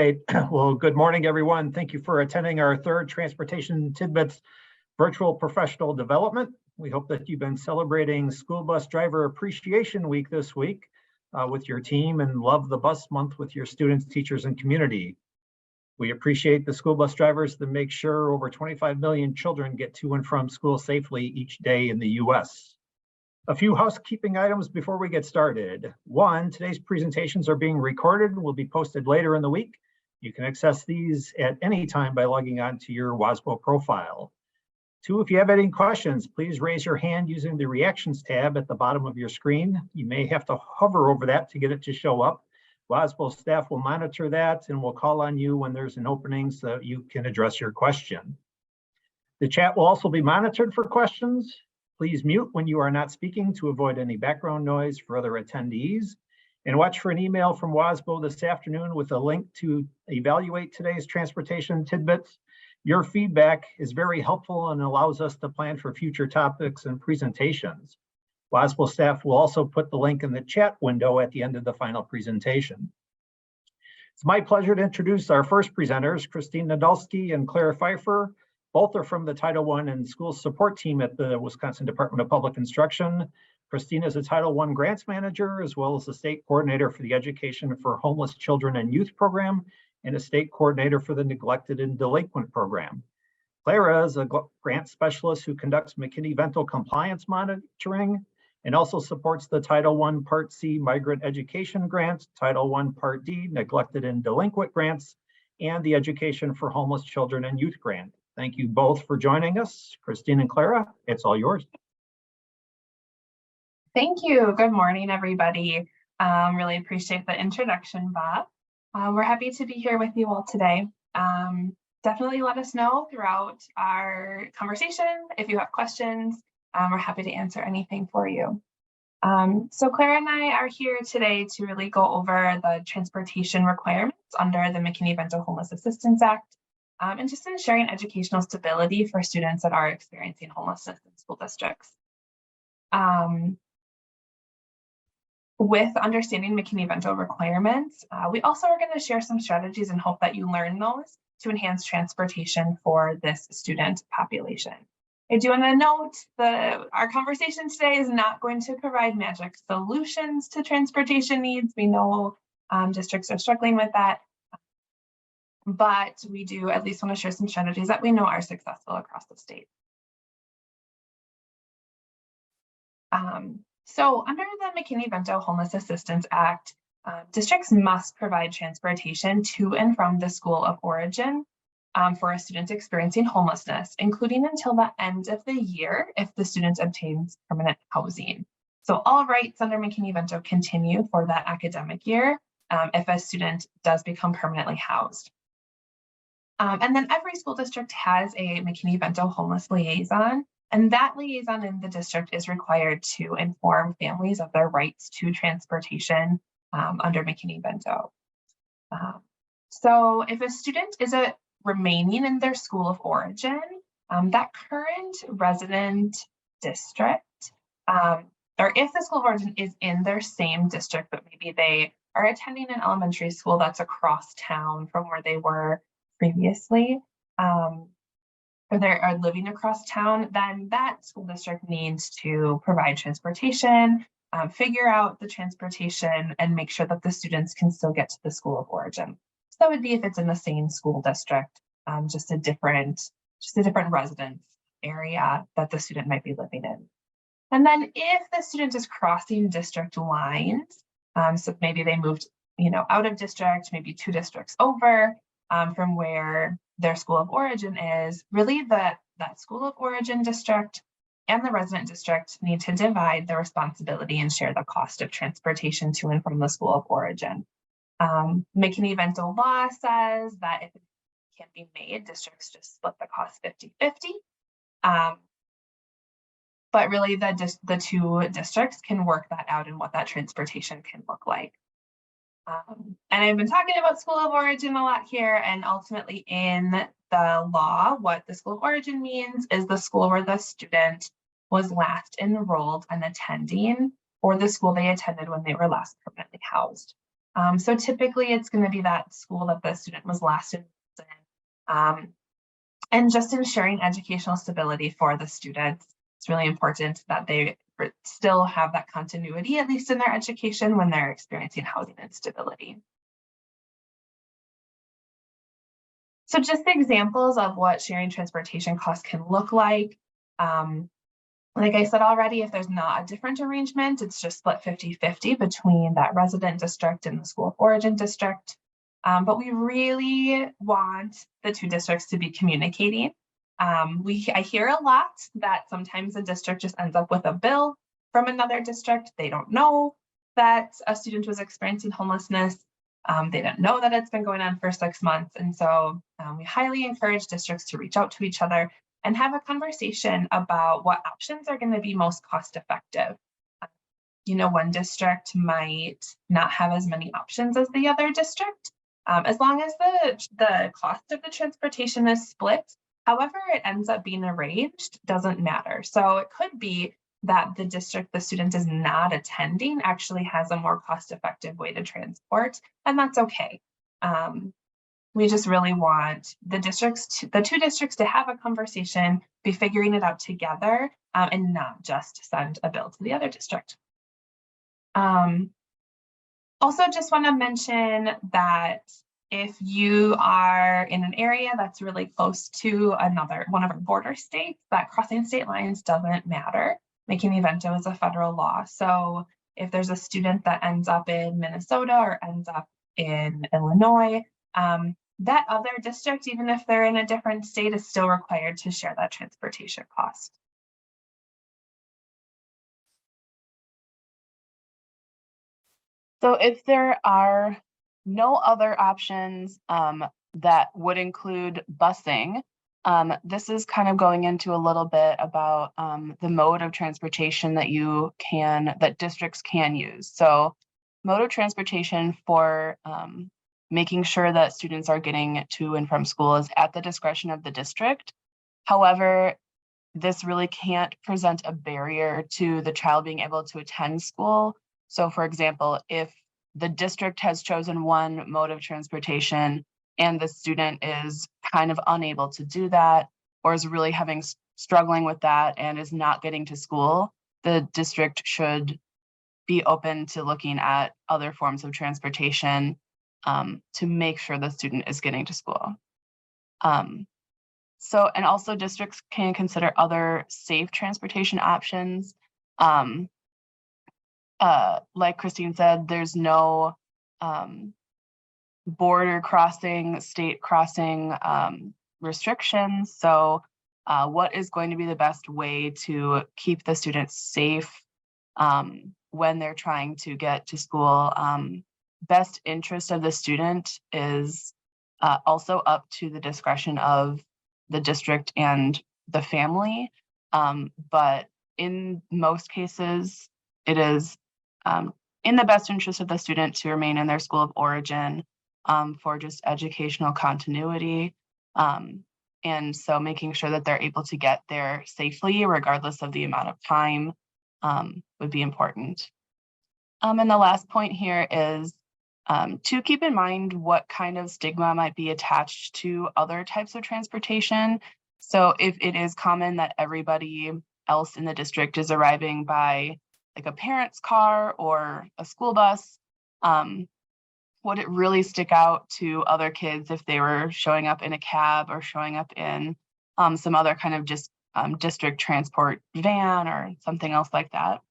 right. Well, good morning, everyone. Thank you for attending our third Transportation Tidbits virtual professional development. We hope that you've been celebrating School Bus Driver Appreciation Week this week with your team and Love the Bus Month with your students, teachers, and community. We appreciate the school bus drivers that make sure over 25 million children get to and from school safely each day in the U.S. A few housekeeping items before we get started. One, today's presentations are being recorded and will be posted later in the week. You can access these at any time by logging on to your WASPO profile. Two, if you have any questions, please raise your hand using the reactions tab at the bottom of your screen. You may have to hover over that to get it to show up. WASPO staff will monitor that and will call on you when there's an opening so you can address your question. The chat will also be monitored for questions. Please mute when you are not speaking to avoid any background noise for other attendees. And watch for an email from WASPO this afternoon with a link to evaluate today's transportation tidbits. Your feedback is very helpful and allows us to plan for future topics and presentations. WASPO staff will also put the link in the chat window at the end of the final presentation. It's my pleasure to introduce our first presenters, Kristine Nadolski and Clara Pfeiffer. Both are from the Title I and School Support Team at the Wisconsin Department of Public Instruction. Kristine is a Title I Grants Manager, as well as the State Coordinator for the Education for Homeless Children and Youth Program, and a State Coordinator for the Neglected and Delinquent Program. Clara is a grant specialist who conducts McKinney-Vento compliance monitoring, and also supports the Title I Part C Migrant Education Grant, Title I Part D Neglected and Delinquent Grants, and the Education for Homeless Children and Youth Grant. Thank you both for joining us. Kristine and Clara, it's all yours. Thank you. Good morning, everybody. Really appreciate the introduction, Bob. We're happy to be here with you all today. Definitely let us know throughout our conversation if you have questions. We're happy to answer anything for you. So Clara and I are here today to really go over the transportation requirements under the McKinney-Vento Homeless Assistance Act. And just ensuring educational stability for students that are experiencing homelessness in school districts. With understanding McKinney-Vento requirements, we also are going to share some strategies and hope that you learn those to enhance transportation for this student population. I do want to note that our conversation today is not going to provide magic solutions to transportation needs. We know districts are struggling with that. But we do at least want to share some strategies that we know are successful across the state. So under the McKinney-Vento Homeless Assistance Act, districts must provide transportation to and from the school of origin for a student experiencing homelessness, including until the end of the year if the student obtains permanent housing. So all rights under McKinney-Vento continue for that academic year if a student does become permanently housed. And then every school district has a McKinney-Vento homeless liaison, and that liaison in the district is required to inform families of their rights to transportation under McKinney-Vento. So if a student is remaining in their school of origin, that current resident district, or if the school of origin is in their same district, but maybe they are attending an elementary school that's across town from where they were previously, or they are living across town, then that school district needs to provide transportation, figure out the transportation, and make sure that the students can still get to the school of origin. So that would be if it's in the same school district, just a different residence area that the student might be living in. And then if the student is crossing district lines, so maybe they moved, out of district, maybe 2 districts over, from where their school of origin is, really that school of origin district and the resident district need to divide the responsibility and share the cost of transportation to and from the school of origin. McKinney-Vento law says that if it can be made, districts just split the cost 50-50. But really the 2 districts can work that out and what that transportation can look like. And I've been talking about school of origin a lot here, and ultimately in the law, what the school of origin means is the school where the student was last enrolled and attending, or the school they attended when they were last permanently housed. So typically it's going to be that school that the student was last in. And just ensuring educational stability for the students. It's really important that they still have that continuity, at least in their education, when they're experiencing housing instability. So just examples of what sharing transportation costs can look like. Like I said already, if there's not a different arrangement, it's just split 50-50 between that resident district and the school of origin district. But we really want the two districts to be communicating. I hear a lot that sometimes the district just ends up with a bill from another district. They don't know that a student was experiencing homelessness. They don't know that it's been going on for 6 months. And so we highly encourage districts to reach out to each other and have a conversation about what options are going to be most cost effective. One district might not have as many options as the other district. As long as the cost of the transportation is split, however it ends up being arranged doesn't matter. So it could be that the district the student is not attending actually has a more cost-effective way to transport, and that's okay. We just really want the two districts to have a conversation, be figuring it out together, and not just send a bill to the other district. Also, just want to mention that if you are in an area that's really close to one of our border states, that crossing state lines doesn't matter. McKinney-Vento is a federal law. So if there's a student that ends up in Minnesota or ends up in Illinois, that other district, even if they're in a different state, is still required to share that transportation cost. So if there are no other options that would include busing, this is kind of going into a little bit about the mode of transportation that districts can use. So mode of transportation for making sure that students are getting to and from school is at the discretion of the district. However, this really can't present a barrier to the child being able to attend school. So for example, if the district has chosen one mode of transportation and the student is kind of unable to do that, or is really struggling with that and is not getting to school, the district should be open to looking at other forms of transportation to make sure the student is getting to school. And also districts can consider other safe transportation options. Like Kristine said, there's no border crossing, state crossing restrictions. So what is going to be the best way to keep the students safe when they're trying to get to school? Best interest of the student is also up to the discretion of the district and the family. But in most cases, it is in the best interest of the student to remain in their school of origin for just educational continuity. And so making sure that they're able to get there safely, regardless of the amount of time, would be important. And the last point here is to keep in mind what kind of stigma might be attached to other types of transportation. So if it is common that everybody else in the district is arriving by like a parent's car or a school bus, would it really stick out to other kids if they were showing up in a cab or showing up in some other kind of just district transport van or something else like that?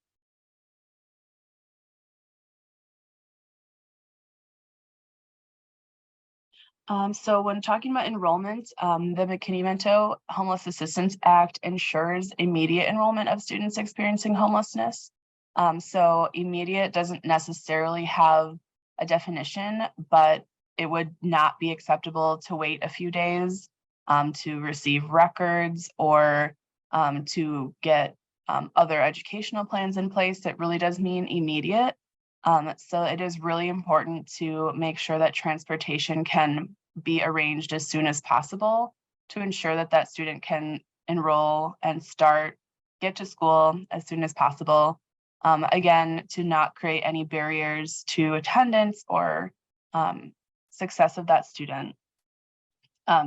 So when talking about enrollment, the McKinney-Vento Homeless Assistance Act ensures immediate enrollment of students experiencing homelessness. So immediate doesn't necessarily have a definition, but it would not be acceptable to wait a few days to receive records or to get other educational plans in place. It really does mean immediate. So it is really important to make sure that transportation can be arranged as soon as possible to ensure that that student can enroll and get to school as soon as possible. again, to not create any barriers to attendance or success of that student.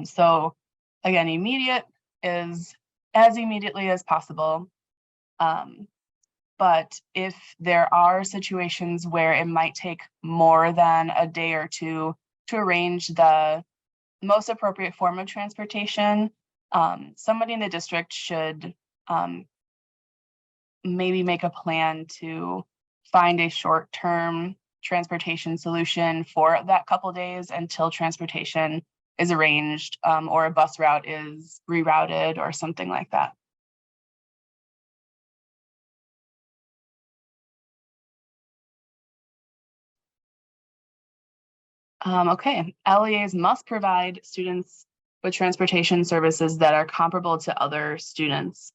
So again, immediate is as immediately as possible. But if there are situations where it might take more than a day or two to arrange the most appropriate form of transportation, somebody in the district should maybe make a plan to find a short-term transportation solution for that couple days until transportation is arranged, or a bus route is rerouted or something like that. Okay, LEAs must provide students with transportation services that are comparable to other students.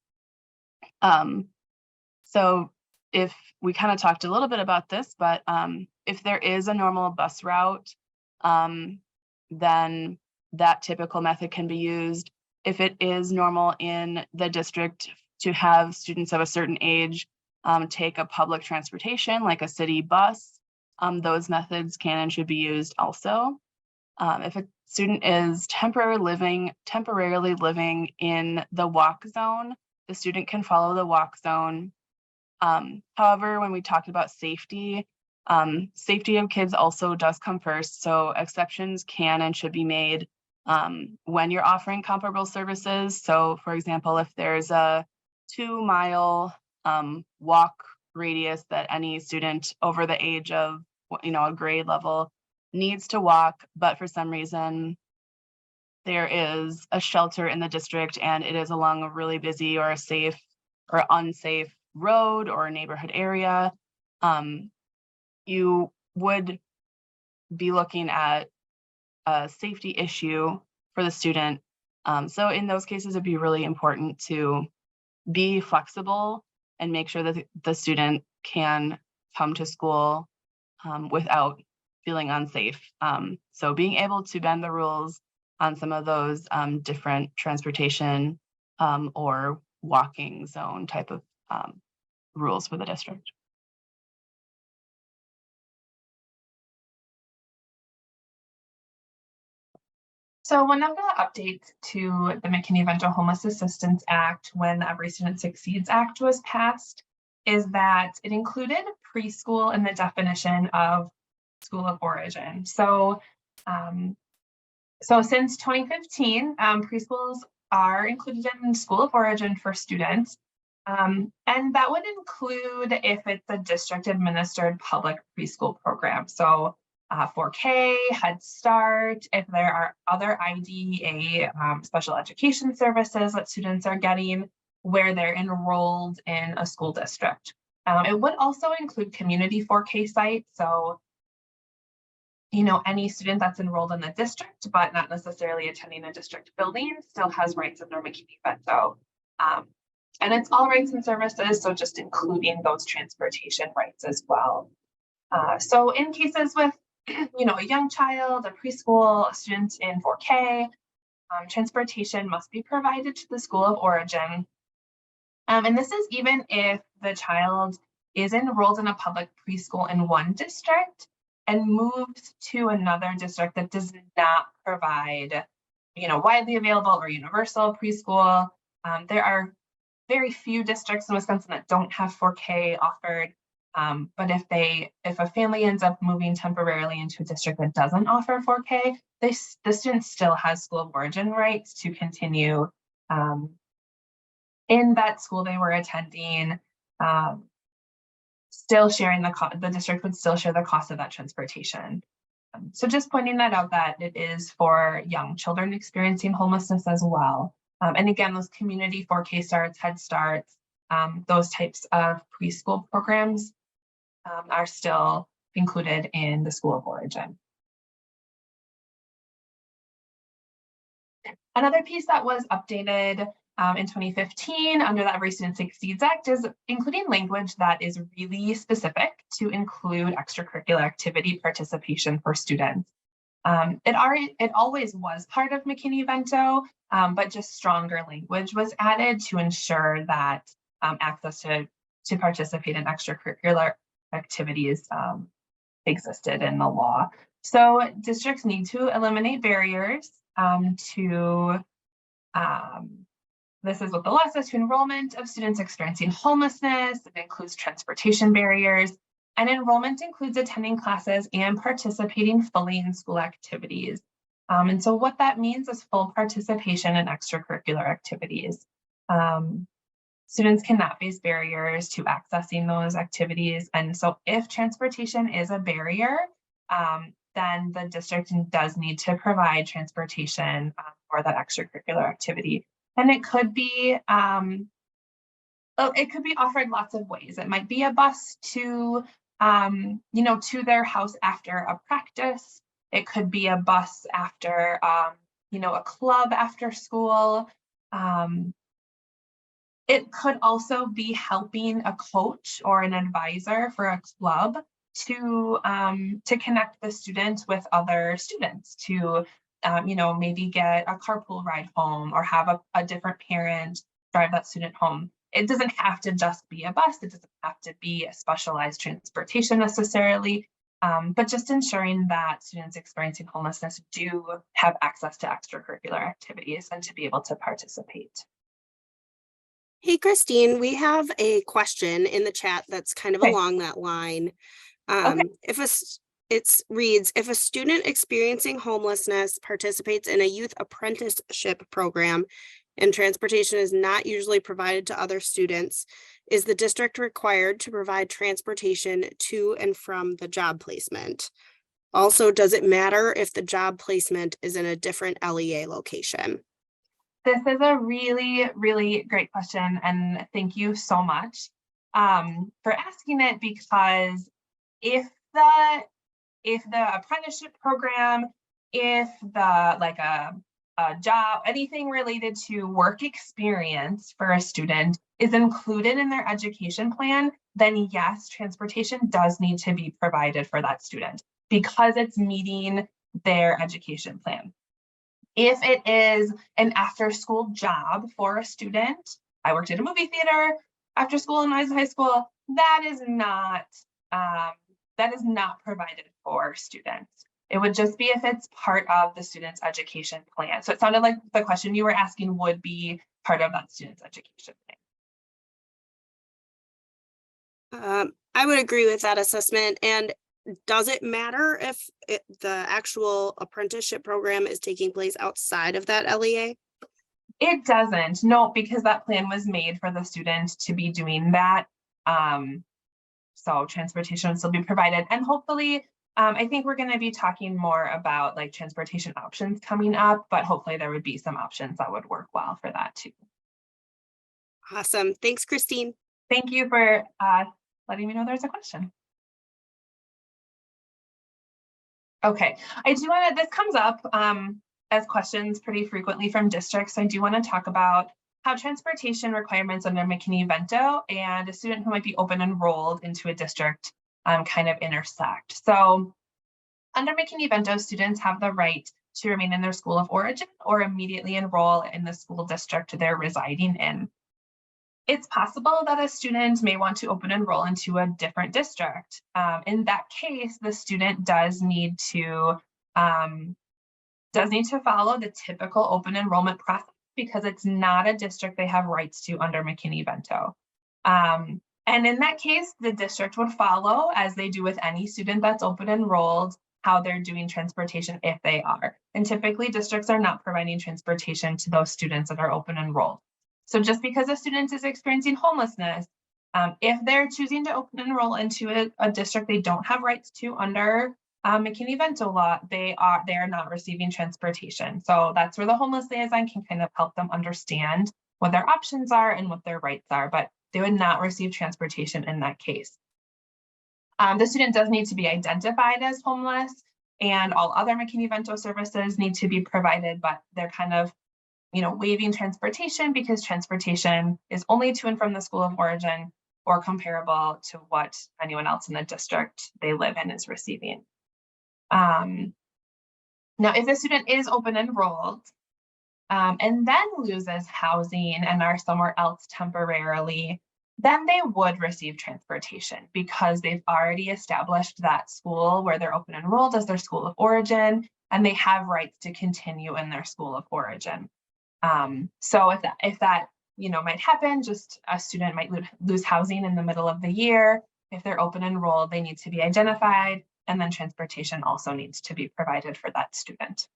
So if we kind of talked a little bit about this, but if there is a normal bus route, then that typical method can be used. If it is normal in the district to have students of a certain age take a public transportation like a city bus, those methods can and should be used also. If a student is temporarily living in the walk zone, the student can follow the walk zone. However, when we talked about safety, safety of kids also does come first. So exceptions can and should be made when you're offering comparable services. So for example, if there's a 2-mile walk radius that any student over the age of, a grade level needs to walk, but for some reason there is a shelter in the district and it is along a really busy or a safe or unsafe road or neighborhood area, you would be looking at a safety issue for the student. So in those cases, it'd be really important to be flexible and make sure that the student can come to school without feeling unsafe. So being able to bend the rules on some of those different transportation or walking zone type of rules for the district. So one of the updates to the McKinney-Vento Homeless Assistance Act when the Every Student Succeeds Act was passed is that it included preschool in the definition of school of origin. So, since 2015, preschools are included in school of origin for students. And that would include if it's a district administered public preschool program. So 4K, Head Start, if there are other IDEA special education services that students are getting where they're enrolled in a school district. It would also include community 4K sites. So, any student that's enrolled in the district, but not necessarily attending a district building still has rights under McKinney-Vento. And it's all rights and services, so just including those transportation rights as well. So in cases with, a young child, a preschool, a student in 4K, transportation must be provided to the school of origin. And this is even if the child is enrolled in a public preschool in one district and moves to another district that does not provide, widely available or universal preschool. There are very few districts in Wisconsin that don't have 4K offered. But if a family ends up moving temporarily into a district that doesn't offer 4K, the student still has school of origin rights to continue in that school they were attending, still sharing the district would still share the cost of that transportation. So just pointing that out, that it is for young children experiencing homelessness as well. And again, those community 4K starts, Head Starts, those types of preschool programs are still included in the school of origin. Another piece that was updated in 2015 under the Every Student Succeeds Act is including language that is really specific to include extracurricular activity participation for students. It always was part of McKinney-Vento, but just stronger language was added to ensure that access to to participate in extracurricular activities existed in the law. So districts need to eliminate barriers this is what the law says, to enrollment of students experiencing homelessness. It includes transportation barriers, and enrollment includes attending classes and participating fully in school activities. And so what that means is full participation in extracurricular activities. Students cannot face barriers to accessing those activities. And so if transportation is a barrier, then the district does need to provide transportation for that extracurricular activity. And it could be offered lots of ways. It might be a bus to, to their house after a practice. It could be a bus after, a club after school. It could also be helping a coach or an advisor for a club to connect the students with other students, to maybe get a carpool ride home or have a different parent drive that student home. It doesn't have to just be a bus. It doesn't have to be a specialized transportation necessarily, but just ensuring that students experiencing homelessness do have access to extracurricular activities and to be able to participate. Hey, Kristine, we have a question in the chat that's kind of along that line. It reads, if a student experiencing homelessness participates in a youth apprenticeship program and transportation is not usually provided to other students, is the district required to provide transportation to and from the job placement? Also, does it matter if the job placement is in a different LEA location? This is a really, really great question, and thank you so much for asking it, because if the apprenticeship program, if a job, anything related to work experience for a student is included in their education plan, then yes, transportation does need to be provided for that student because it's meeting their education plan. If it is an after-school job for a student, I worked at a movie theater after school when I was in high school, that is not provided for students. It would just be if it's part of the student's education plan. So it sounded like the question you were asking would be part of that student's education plan. I would agree with that assessment. And does it matter if the actual apprenticeship program is taking place outside of that LEA? It doesn't, no, because that plan was made for the student to be doing that. So transportation will still be provided, and hopefully, I think we're going to be talking more about like transportation options coming up, but hopefully there would be some options that would work well for that too. Awesome. Thanks, Kristine. Thank you for letting me know there's a question. Okay, I do want to, this comes up as questions pretty frequently from districts. I do want to talk about how transportation requirements under McKinney-Vento and a student who might be open enrolled into a district kind of intersect. So under McKinney-Vento, students have the right to remain in their school of origin or immediately enroll in the school district they're residing in. It's possible that a student may want to open enroll into a different district. In that case, the student does need to follow the typical open enrollment process because it's not a district they have rights to under McKinney-Vento. And in that case, the district would follow, as they do with any student that's open enrolled, how they're doing transportation if they are. And typically districts are not providing transportation to those students that are open enrolled. So just because a student is experiencing homelessness, if they're choosing to open enroll into a district they don't have rights to under McKinney-Vento law, they are not receiving transportation. So that's where the homeless liaison can kind of help them understand what their options are and what their rights are, but they would not receive transportation in that case. The student does need to be identified as homeless, and all other McKinney-Vento services need to be provided, but they're kind of waiving transportation because transportation is only to and from the school of origin or comparable to what anyone else in the district they live in is receiving. Now, if the student is open enrolled and then loses housing and are somewhere else temporarily, then they would receive transportation because they've already established that school where they're open enrolled as their school of origin, and they have rights to continue in their school of origin. So if that might happen, just a student might lose housing in the middle of the year. If they're open enrolled, they need to be identified, and then transportation also needs to be provided for that student.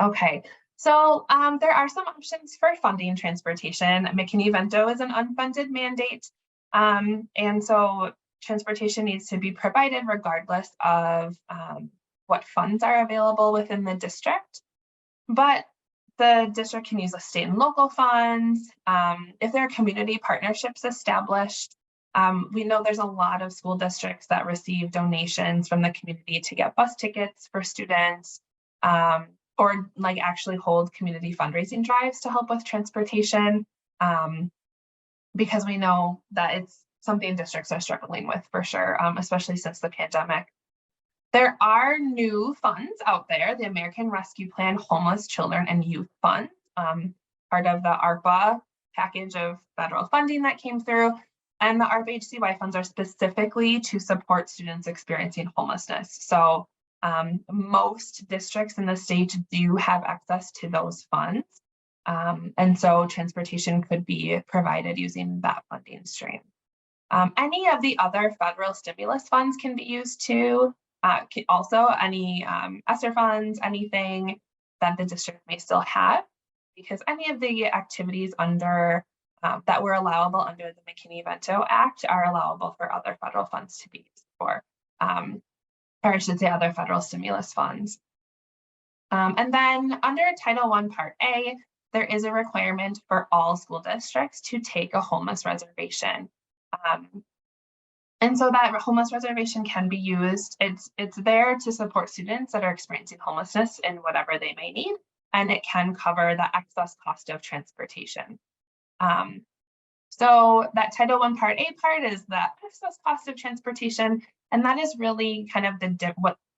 Okay, so there are some options for funding transportation. McKinney-Vento is an unfunded mandate, and so transportation needs to be provided regardless of what funds are available within the district. But the district can use the state and local funds. If there are community partnerships established, we know there's a lot of school districts that receive donations from the community to get bus tickets for students, or like actually hold community fundraising drives to help with transportation, because we know that it's something districts are struggling with for sure, especially since the pandemic. There are new funds out there, the American Rescue Plan Homeless Children and Youth Fund, part of the ARPA package of federal funding that came through. And the ARPA HCY funds are specifically to support students experiencing homelessness. So most districts in the state do have access to those funds. And so transportation could be provided using that funding stream. Any of the other federal stimulus funds can be used too. Also, any ESSER funds, anything that the district may still have, because any of the activities under that were allowable under the McKinney-Vento Act are allowable for other federal funds to be used for, or I should say other federal stimulus funds. And then under Title I Part A, there is a requirement for all school districts to take a homeless reservation. And so that homeless reservation can be used. It's there to support students that are experiencing homelessness in whatever they may need, and it can cover the excess cost of transportation. So that Title I Part A part is the excess cost of transportation, and that is really kind of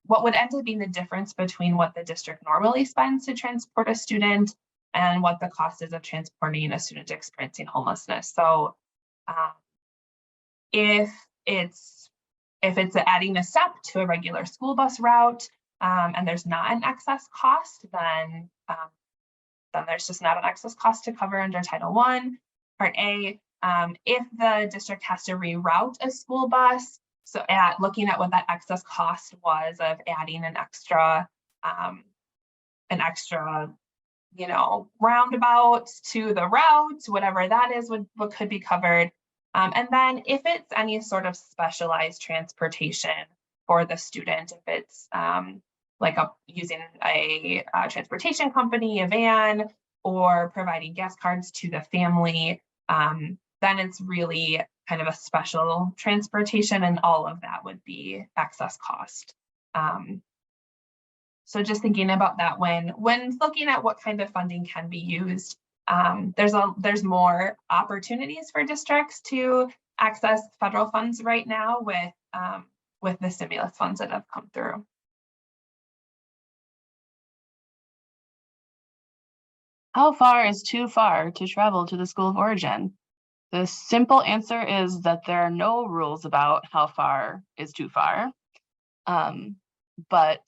what would end up being the difference between what the district normally spends to transport a student and what the cost is of transporting a student experiencing homelessness. So if it's adding a step to a regular school bus route, and there's not an excess cost, then there's just not an excess cost to cover under Title I Part A. If the district has to reroute a school bus, so looking at what that excess cost was of adding an extra roundabout to the route, whatever that is, what could be covered. And then if it's any sort of specialized transportation for the student, if it's like using a transportation company, a van, or providing gas cards to the family, then it's really kind of a special transportation, and all of that would be excess cost. So just thinking about that when looking at what kind of funding can be used, there's more opportunities for districts to access federal funds right now with the stimulus funds that have come through. How far is too far to travel to the school of origin? The simple answer is that there are no rules about how far is too far. But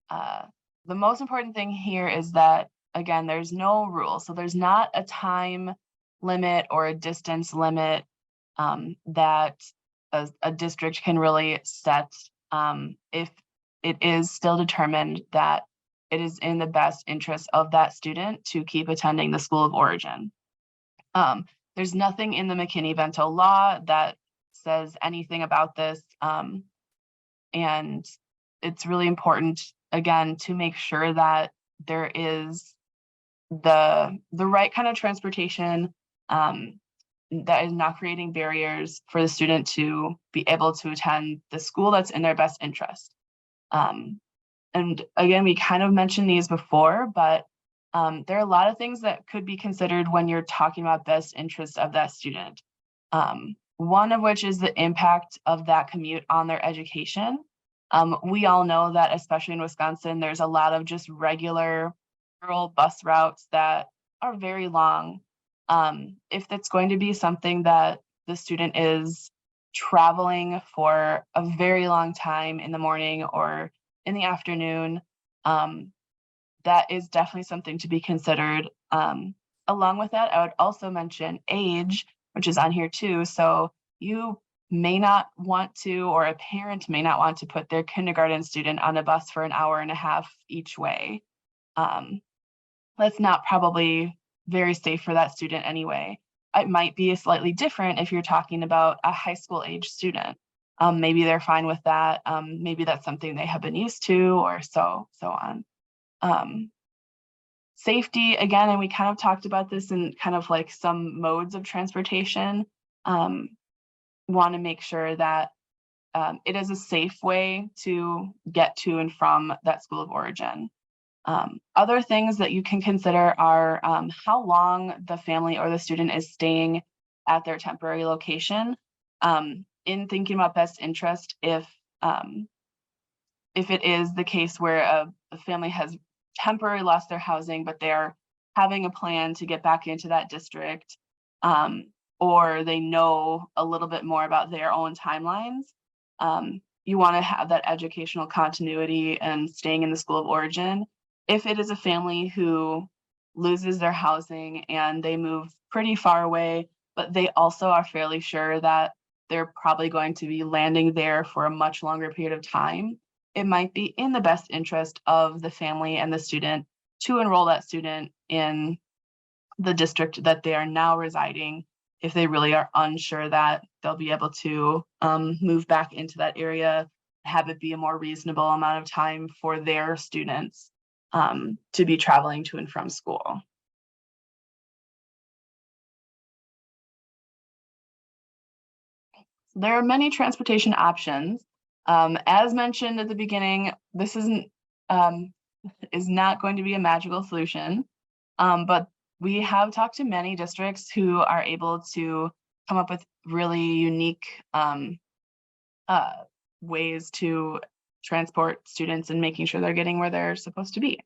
the most important thing here is that, again, there's no rule. So there's not a time limit or a distance limit that a district can really set if it is still determined that it is in the best interest of that student to keep attending the school of origin. There's nothing in the McKinney-Vento law that says anything about this. And it's really important, again, to make sure that there is the right kind of transportation that is not creating barriers for the student to be able to attend the school that's in their best interest. And again, we kind of mentioned these before, but there are a lot of things that could be considered when you're talking about best interest of that student. One of which is the impact of that commute on their education. We all know that, especially in Wisconsin, there's a lot of just regular rural bus routes that are very long. If it's going to be something that the student is traveling for a very long time in the morning or in the afternoon, that is definitely something to be considered. Along with that, I would also mention age, which is on here too. So you may not want to, or a parent may not want to put their kindergarten student on a bus for an hour and a half each way. That's not probably very safe for that student anyway. It might be slightly different if you're talking about a high school age student. Maybe they're fine with that. Maybe that's something they have been used to, or so on. Safety, again, and we kind of talked about this in kind of like some modes of transportation. Want to make sure that it is a safe way to get to and from that school of origin. Other things that you can consider are how long the family or the student is staying at their temporary location. In thinking about best interest, if it is the case where a family has temporarily lost their housing, but they're having a plan to get back into that district, or they know a little bit more about their own timelines, you want to have that educational continuity and staying in the school of origin. If it is a family who loses their housing and they move pretty far away, but they also are fairly sure that they're probably going to be landing there for a much longer period of time, it might be in the best interest of the family and the student to enroll that student in the district that they are now residing, if they really are unsure that they'll be able to move back into that area, have it be a more reasonable amount of time for their students to be traveling to and from school. There are many transportation options. As mentioned at the beginning, this is not going to be a magical solution, but we have talked to many districts who are able to come up with really unique ways to transport students and making sure they're getting where they're supposed to be.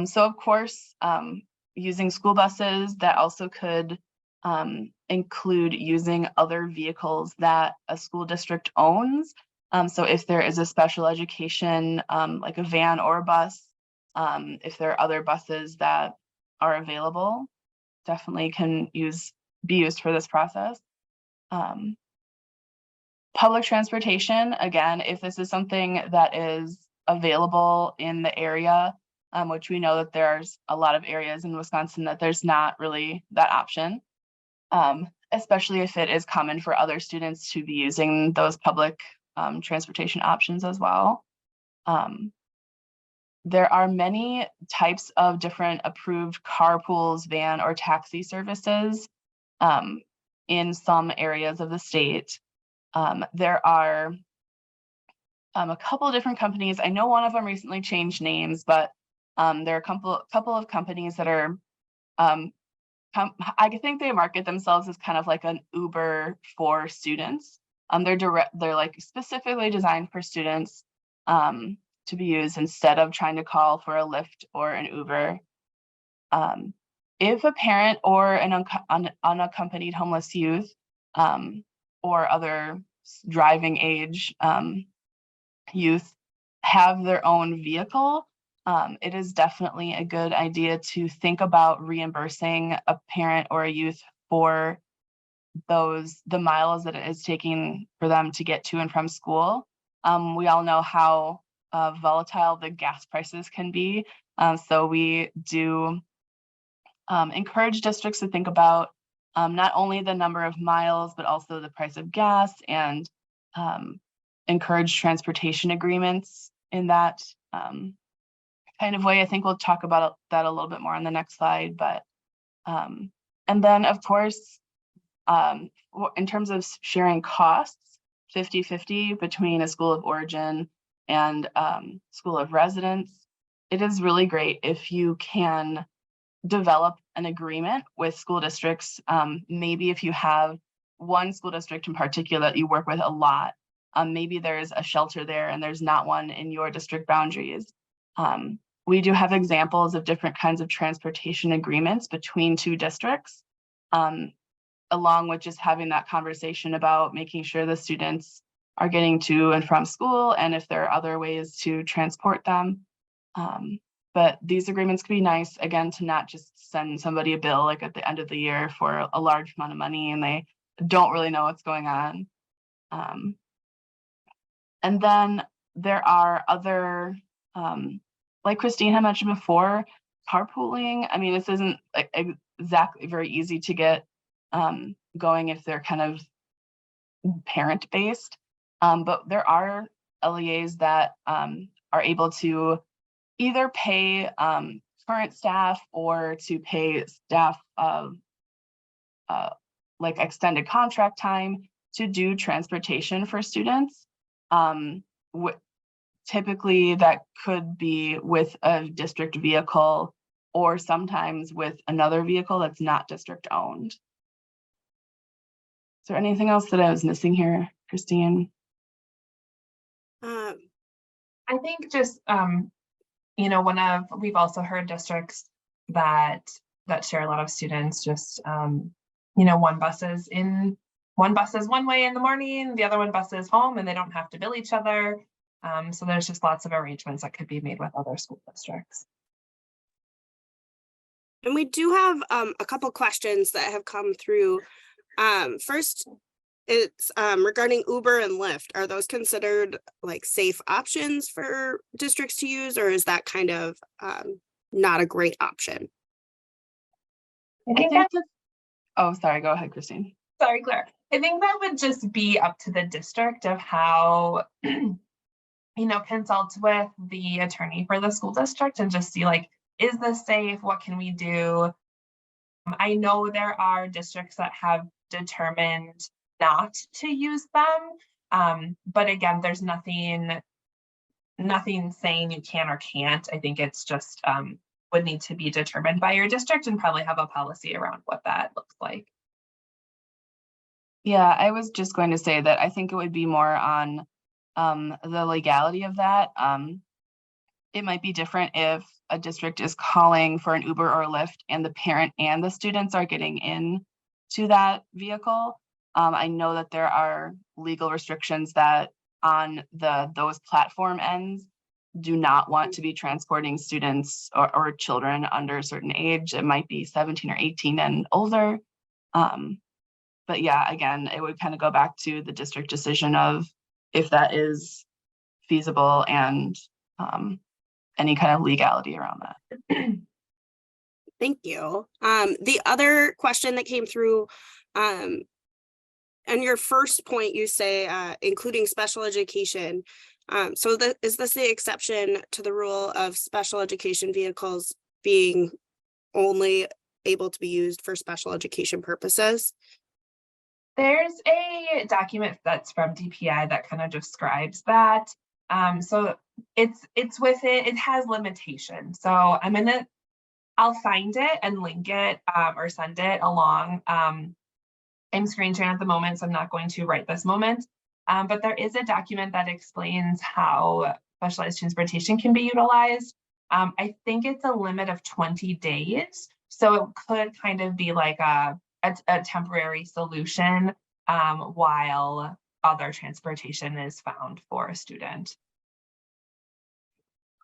So of course, using school buses, that also could include using other vehicles that a school district owns. So if there is a special education, like a van or a bus, if there are other buses that are available, definitely can be used for this process. Public transportation, again, if this is something that is available in the area, which we know that there's a lot of areas in Wisconsin that there's not really that option, especially if it is common for other students to be using those public transportation options as well. There are many types of different approved carpools, van, or taxi services in some areas of the state. There are a couple of different companies. I know one of them recently changed names, but there are a couple of companies that are, I think they market themselves as kind of like an Uber for students. They're like specifically designed for students to be used instead of trying to call for a Lyft or an Uber. If a parent or an unaccompanied homeless youth or other driving age youth have their own vehicle, it is definitely a good idea to think about reimbursing a parent or a youth for the miles that it is taking for them to get to and from school. We all know how volatile the gas prices can be. So we do encourage districts to think about not only the number of miles, but also the price of gas, and encourage transportation agreements in that kind of way. I think we'll talk about that a little bit more on the next slide, but and then of course, in terms of sharing costs, 50-50 between a school of origin and school of residence, it is really great if you can develop an agreement with school districts. Maybe if you have one school district in particular that you work with a lot, maybe there's a shelter there and there's not one in your district boundaries. we do have examples of different kinds of transportation agreements between two districts, along with just having that conversation about making sure the students are getting to and from school, and if there are other ways to transport them. But these agreements could be nice, again, to not just send somebody a bill like at the end of the year for a large amount of money and they don't really know what's going on. And then there are other, like Kristine had mentioned before, carpooling. I mean, this isn't like exactly very easy to get going if they're kind of parent-based, but there are LEAs that are able to either pay current staff or to pay staff like extended contract time to do transportation for students. Typically that could be with a district vehicle or sometimes with another vehicle that's not district owned. Is there anything else that I was missing here, Kristine? I think just, you know, we've also heard districts that share a lot of students, just, you know, one bus is one way in the morning, the other one bus is home, and they don't have to bill each other. So there's just lots of arrangements that could be made with other school districts. And we do have a couple questions that have come through. First, it's regarding Uber and Lyft. Are those considered like safe options for districts to use, or is that kind of not a great option? I think that's oh, sorry, go ahead, Kristine. Sorry, Clara. I think that would just be up to the district of how, you know, consult with the attorney for the school district and just see like, is this safe? What can we do? I know there are districts that have determined not to use them. But again, there's nothing saying you can or can't. I think it's just would need to be determined by your district and probably have a policy around what that looks like. Yeah, I was just going to say that I think it would be more on the legality of that. It might be different if a district is calling for an Uber or a Lyft and the parent and the students are getting in to that vehicle. I know that there are legal restrictions that on those platform ends do not want to be transporting students or children under a certain age. It might be 17 or 18 and older. But yeah, again, it would kind of go back to the district decision of if that is feasible and any kind of legality around that. Thank you. The other question that came through, and your first point, you say, including special education. So is this the exception to the rule of special education vehicles being only able to be used for special education purposes? There's a document that's from DPI that kind of describes that. So it's within, it has limitations. So I'll find it and link it or send it along. I'm screen sharing at the moment, so I'm not going to right this moment. But there is a document that explains how specialized transportation can be utilized. I think it's a limit of 20 days. So it could kind of be like a temporary solution while other transportation is found for a student.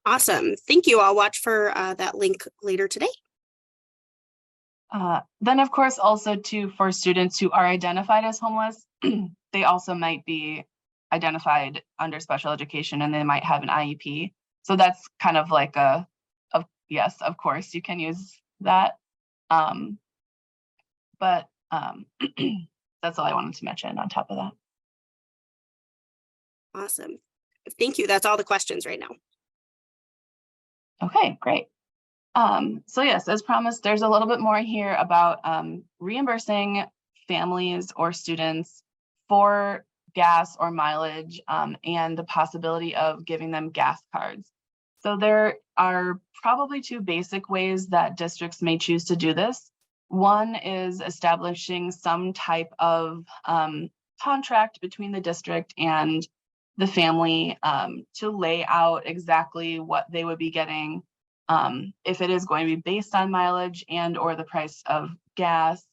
Awesome. Thank you. I'll watch for that link later today. Then, of course, also too, for students who are identified as homeless, they also might be identified under special education and they might have an IEP. So that's kind of like yes, of course, you can use that. But that's all I wanted to mention on top of that. Awesome. Thank you. That's all the questions right now. Okay, great. So yes, as promised, there's a little bit more here about reimbursing families or students for gas or mileage and the possibility of giving them gas cards. So there are probably two basic ways that districts may choose to do this. One is establishing some type of contract between the district and the family to lay out exactly what they would be getting if it is going to be based on mileage and or the price of gas,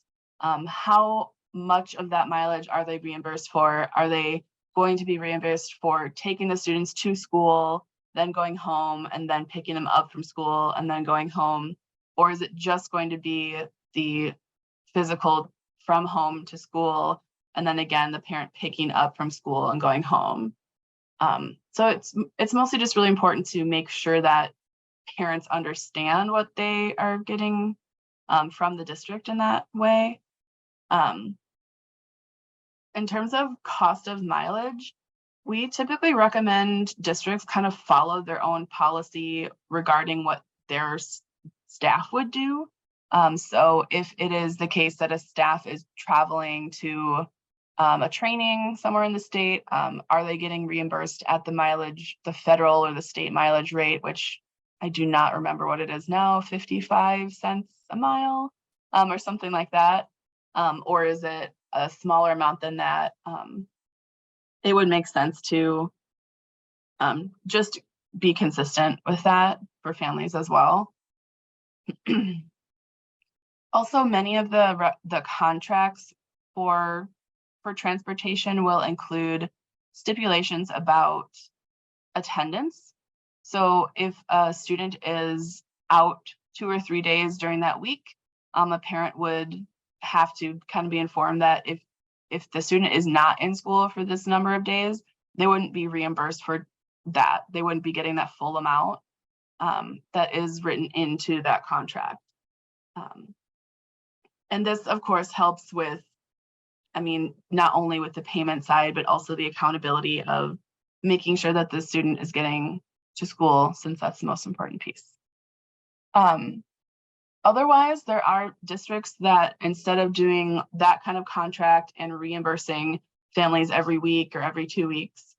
how much of that mileage are they reimbursed for? Are they going to be reimbursed for taking the students to school, then going home, and then picking them up from school and then going home? Or is it just going to be the physical from home to school, and then again, the parent picking up from school and going home? So it's mostly just really important to make sure that parents understand what they are getting from the district in that way. In terms of cost of mileage, we typically recommend districts kind of follow their own policy regarding what their staff would do. So if it is the case that a staff is traveling to a training somewhere in the state, are they getting reimbursed at the mileage, the federal or the state mileage rate, which I do not remember what it is now, 55 cents a mile, or something like that? Or is it a smaller amount than that? It would make sense to just be consistent with that for families as well. Also, many of the contracts for transportation will include stipulations about attendance. So if a student is out 2 or 3 days during that week, a parent would have to kind of be informed that if the student is not in school for this number of days, they wouldn't be reimbursed for that. They wouldn't be getting that full amount that is written into that contract. And this, of course, helps with, not only with the payment side, but also the accountability of making sure that the student is getting to school, since that's the most important piece. Otherwise, there are districts that, instead of doing that kind of contract and reimbursing families every week or every 2 weeks,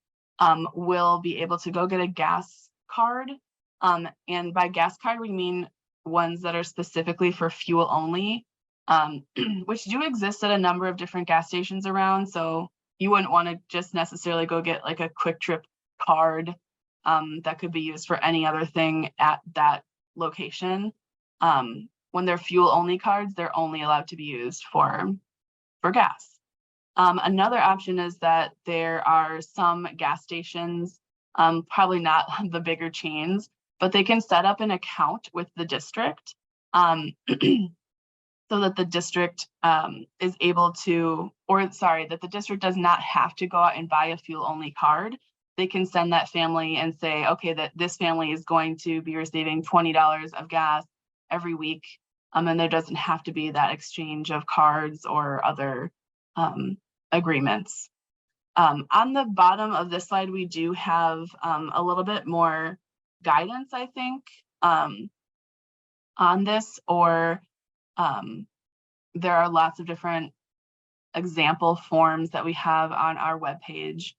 will be able to go get a gas card. And by gas card, we mean ones that are specifically for fuel only, which do exist at a number of different gas stations around. So you wouldn't want to just necessarily go get like a quick trip card that could be used for any other thing at that location. When they're fuel only cards, they're only allowed to be used for gas. Another option is that there are some gas stations, probably not the bigger chains, but they can set up an account with the district so that the district is able to, that the district does not have to go out and buy a fuel only card. They can send that family and say, okay, that this family is going to be receiving $20 of gas every week. And there doesn't have to be that exchange of cards or other agreements. On the bottom of this slide, we do have a little bit more guidance, I think, on this, or there are lots of different example forms that we have on our webpage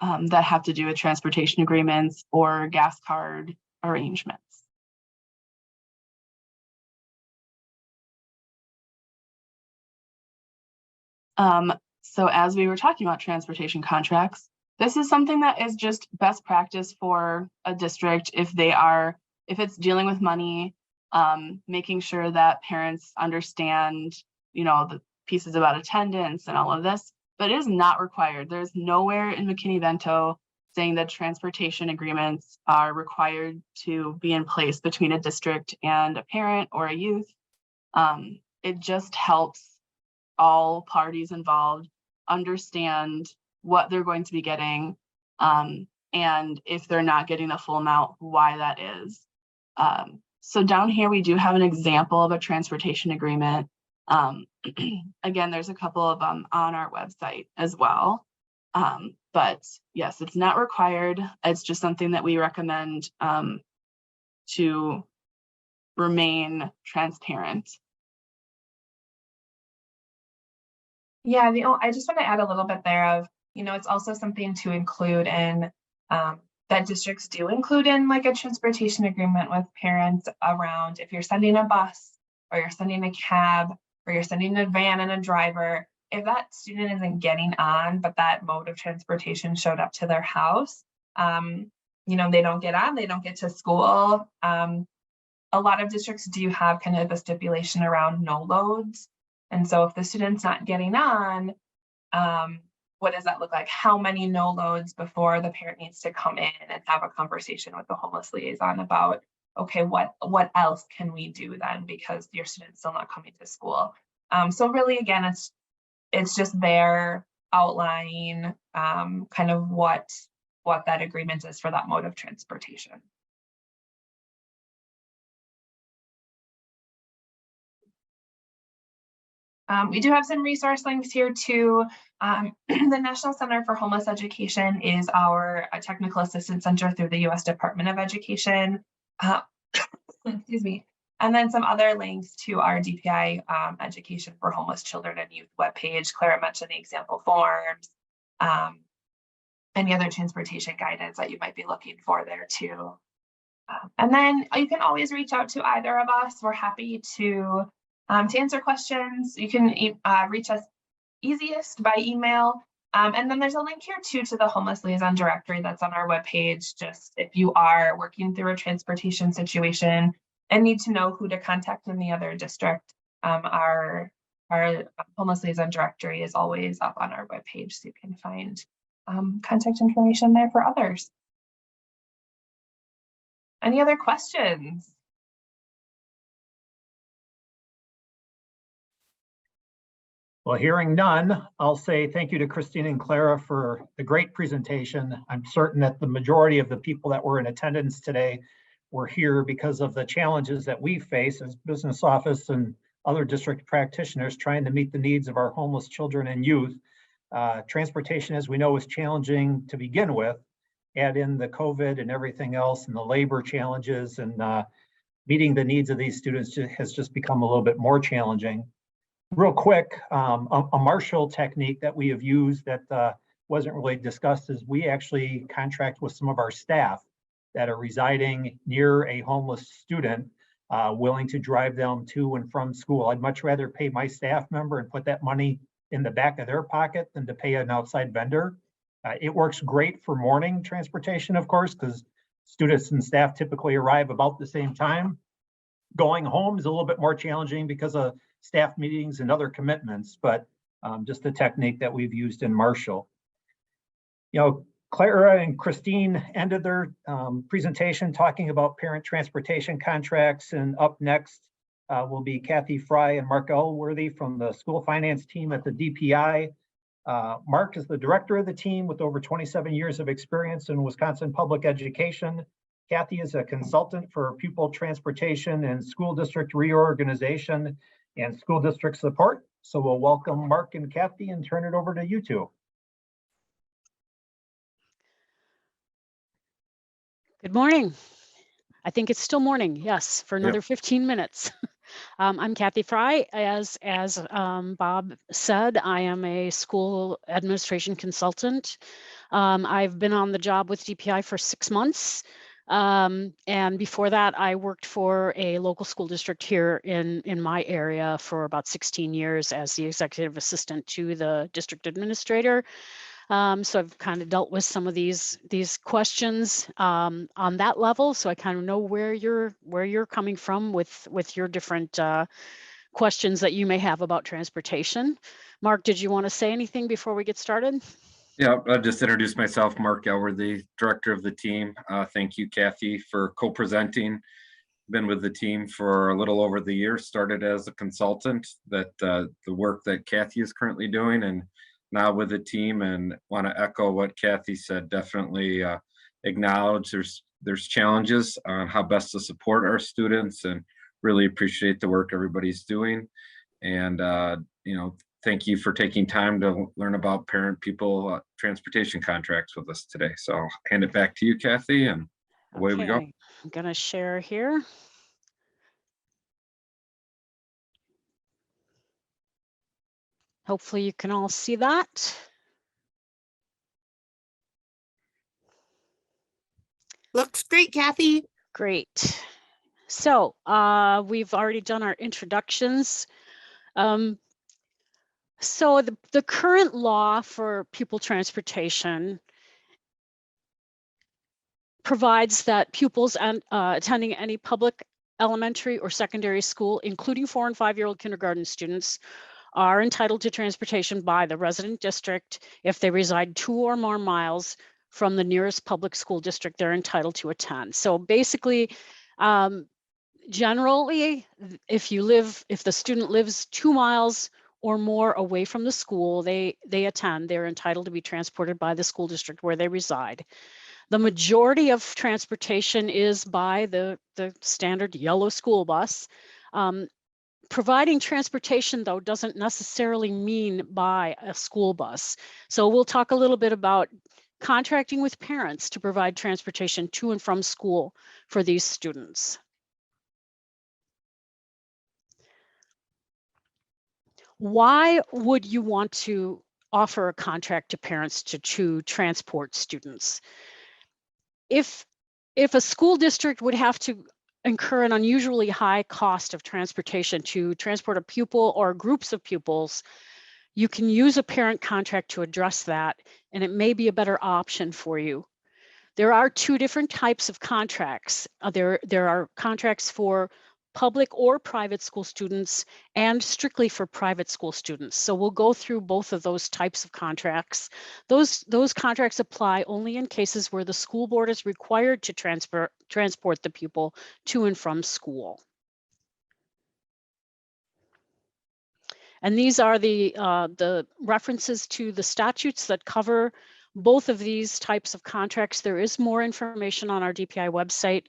that have to do with transportation agreements or gas card arrangements. So as we were talking about transportation contracts, this is something that is just best practice for a district if it's dealing with money, making sure that parents understand, the pieces about attendance and all of this, but it is not required. There's nowhere in McKinney-Vento saying that transportation agreements are required to be in place between a district and a parent or a youth. It just helps all parties involved understand what they're going to be getting, and if they're not getting the full amount, why that is. So down here, we do have an example of a transportation agreement. Again, there's a couple of them on our website as well. But yes, it's not required. It's just something that we recommend to remain transparent. Yeah, I just want to add a little bit there of, it's also something to include in that districts do include in like a transportation agreement with parents around if you're sending a bus or you're sending a cab or you're sending a van and a driver, if that student isn't getting on, but that mode of transportation showed up to their house, they don't get on, they don't get to school. a lot of districts do have kind of a stipulation around no loads. And so if the student's not getting on, what does that look like? How many no loads before the parent needs to come in and have a conversation with the homeless liaison about, okay, what else can we do then, because your student's still not coming to school. So really, again, it's just there outlining kind of what that agreement is for that mode of transportation. We do have some resource links here too. The National Center for Homeless Education is our technical assistance center through the U.S. Department of Education. Excuse me. And then some other links to our DPI Education for Homeless Children and Youth webpage. Clara mentioned the example forms. Any other transportation guidance that you might be looking for there too. And then you can always reach out to either of us. We're happy to answer questions. You can reach us easiest by email. And then there's a link here too to the Homeless Liaison Directory that's on our webpage. Just if you are working through a transportation situation and need to know who to contact in the other district, our Homeless Liaison Directory is always up on our webpage, so you can find contact information there for others. Any other questions? Well, hearing none, I'll say thank you to Kristine and Clara for the great presentation. I'm certain that the majority of the people that were in attendance today were here because of the challenges that we face as business office and other district practitioners trying to meet the needs of our homeless children and youth. Transportation, as we know, is challenging to begin with. Add in the COVID and everything else and the labor challenges, and meeting the needs of these students has just become a little bit more challenging. Real quick, a Marshall technique that we have used that wasn't really discussed is we actually contract with some of our staff that are residing near a homeless student, willing to drive them to and from school. I'd much rather pay my staff member and put that money in the back of their pocket than to pay an outside vendor. It works great for morning transportation, of course, because students and staff typically arrive about the same time. Going home is a little bit more challenging because of staff meetings and other commitments, but just a technique that we've used in Marshall. You know, Clara and Kristine ended their presentation talking about parent transportation contracts, and up next will be Kathy Fry and Mark Elworthy from the school finance team at the DPI. Mark is the director of the team with over 27 years of experience in Wisconsin public education. Kathy is a consultant for pupil transportation and school district reorganization and school district support. So we'll welcome Mark and Kathy and turn it over to you two. Good morning. I think it's still morning, yes, for another 15 minutes. I'm Kathy Fry. As Bob said, I am a school administration consultant. I've been on the job with DPI for 6 months. And before that, I worked for a local school district here in my area for about 16 years as the executive assistant to the district administrator. So I've kind of dealt with some of these questions on that level. So I kind of know where you're coming from with your different questions that you may have about transportation. Mark, did you want to say anything before we get started? Yeah, I'll just introduce myself, Mark Elworthy, director of the team. Thank you, Kathy, for co-presenting. Been with the team for a little over the year, started as a consultant, that the work that Kathy is currently doing, and now with the team, and want to echo what Kathy said. Definitely acknowledge there's challenges on how best to support our students, and really appreciate the work everybody's doing. And you know, thank you for taking time to learn about parent-pupil transportation contracts with us today. So I'll hand it back to you, Kathy, and away we go. I'm going to share here. Hopefully you can all see that. Looks great, Kathy. Great. So we've already done our introductions. So the current law for pupil transportation provides that pupils attending any public elementary or secondary school, including 4- and 5-year-old kindergarten students, are entitled to transportation by the resident district if they reside 2 or more miles from the nearest public school district they're entitled to attend. So basically, generally, if the student lives 2 miles or more away from the school they attend, they're entitled to be transported by the school district where they reside. The majority of transportation is by the standard yellow school bus. Providing transportation, though, doesn't necessarily mean by a school bus. So we'll talk a little bit about contracting with parents to provide transportation to and from school for these students. Why would you want to offer a contract to parents to transport students? If a school district would have to incur an unusually high cost of transportation to transport a pupil or groups of pupils, you can use a parent contract to address that, and it may be a better option for you. There are 2 different types of contracts. There are contracts for public or private school students and strictly for private school students. So we'll go through both of those types of contracts. Those contracts apply only in cases where the school board is required to transport the pupil to and from school. And these are the references to the statutes that cover both of these types of contracts. There is more information on our DPI website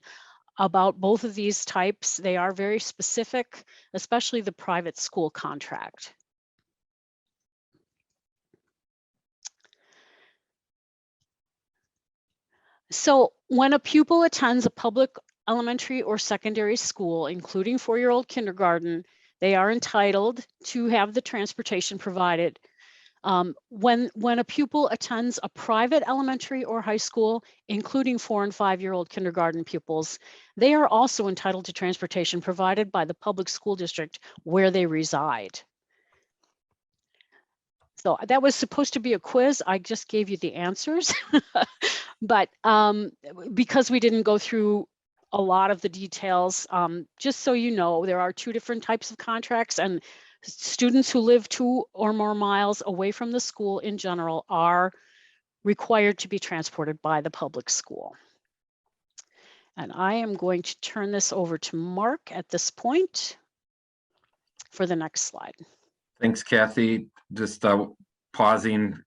about both of these types. They are very specific, especially the private school contract. So when a pupil attends a public elementary or secondary school, including 4-year-old kindergarten, they are entitled to have the transportation provided. When a pupil attends a private elementary or high school, including 4- and 5-year-old kindergarten pupils, they are also entitled to transportation provided by the public school district where they reside. So that was supposed to be a quiz. I just gave you the answers, but because we didn't go through a lot of the details, just so you know, there are 2 different types of contracts, and students who live 2 or more miles away from the school in general are required to be transported by the public school. And I am going to turn this over to Mark at this point for the next slide. Thanks, Kathy. Just pausing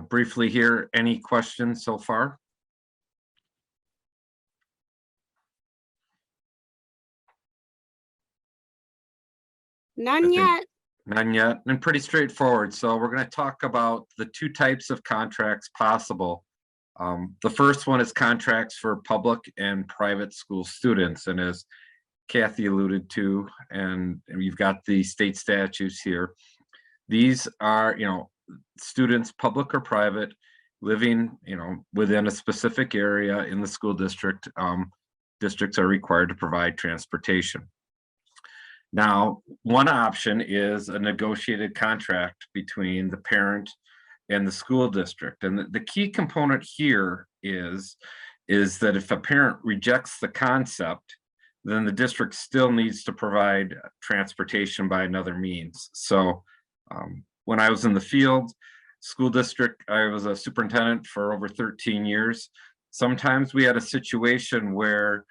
briefly here. Any questions so far? None yet. None yet, and pretty straightforward. So we're going to talk about the 2 types of contracts possible. The first one is contracts for public and private school students, and as Kathy alluded to, and you've got the state statutes here. These are, students, public or private, living, within a specific area in the school district. Districts are required to provide transportation. Now, one option is a negotiated contract between the parent and the school district. And the key component here is that if a parent rejects the concept, then the district still needs to provide transportation by another means. So when I was in the field, school district, I was a superintendent for over 13 years. Sometimes we had a situation where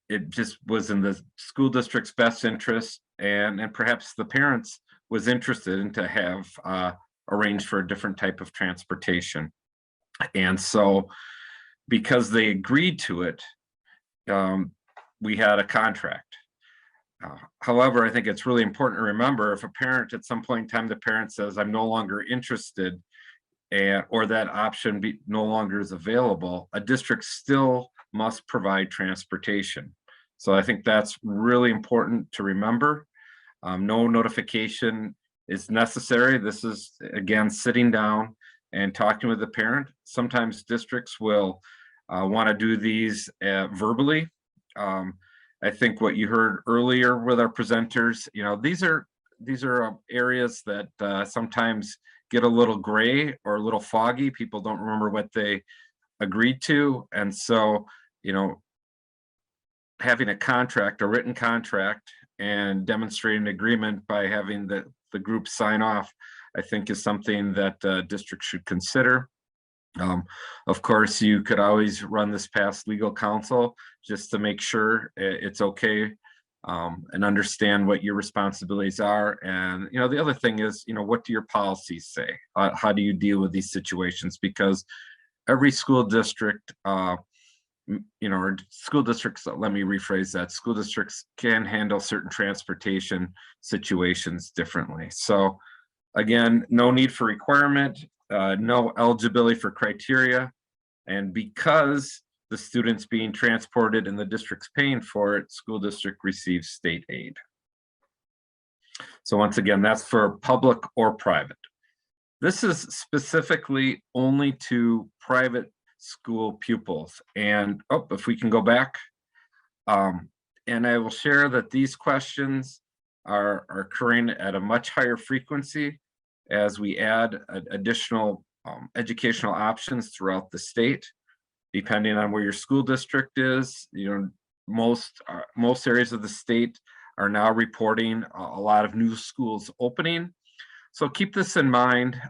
it just was in the school district's best interest, and perhaps the parents was interested in to have arranged for a different type of transportation. And so because they agreed to it, we had a contract. However, I think it's really important to remember, if a parent at some point in time, the parent says, I'm no longer interested, or that option no longer is available, a district still must provide transportation. So I think that's really important to remember. No notification is necessary. This is, again, sitting down and talking with the parent. Sometimes districts will want to do these verbally. I think what you heard earlier with our presenters, these are areas that sometimes get a little gray or a little foggy. People don't remember what they agreed to, and so having a contract, a written contract, and demonstrating agreement by having the group sign off, I think is something that districts should consider. Of course, you could always run this past legal counsel just to make sure it's okay, and understand what your responsibilities are. And, the other thing is, what do your policies say? How do you deal with these situations? Because every school district, or school districts, let me rephrase that, school districts can handle certain transportation situations differently. So again, no need for requirement, no eligibility for criteria. And because the student's being transported and the district's paying for it, school district receives state aid. So once again, that's for public or private. This is specifically only to private school pupils. And if we can go back, and I will share that these questions are occurring at a much higher frequency as we add additional educational options throughout the state, depending on where your school district is. Most areas of the state are now reporting a lot of new schools opening. So keep this in mind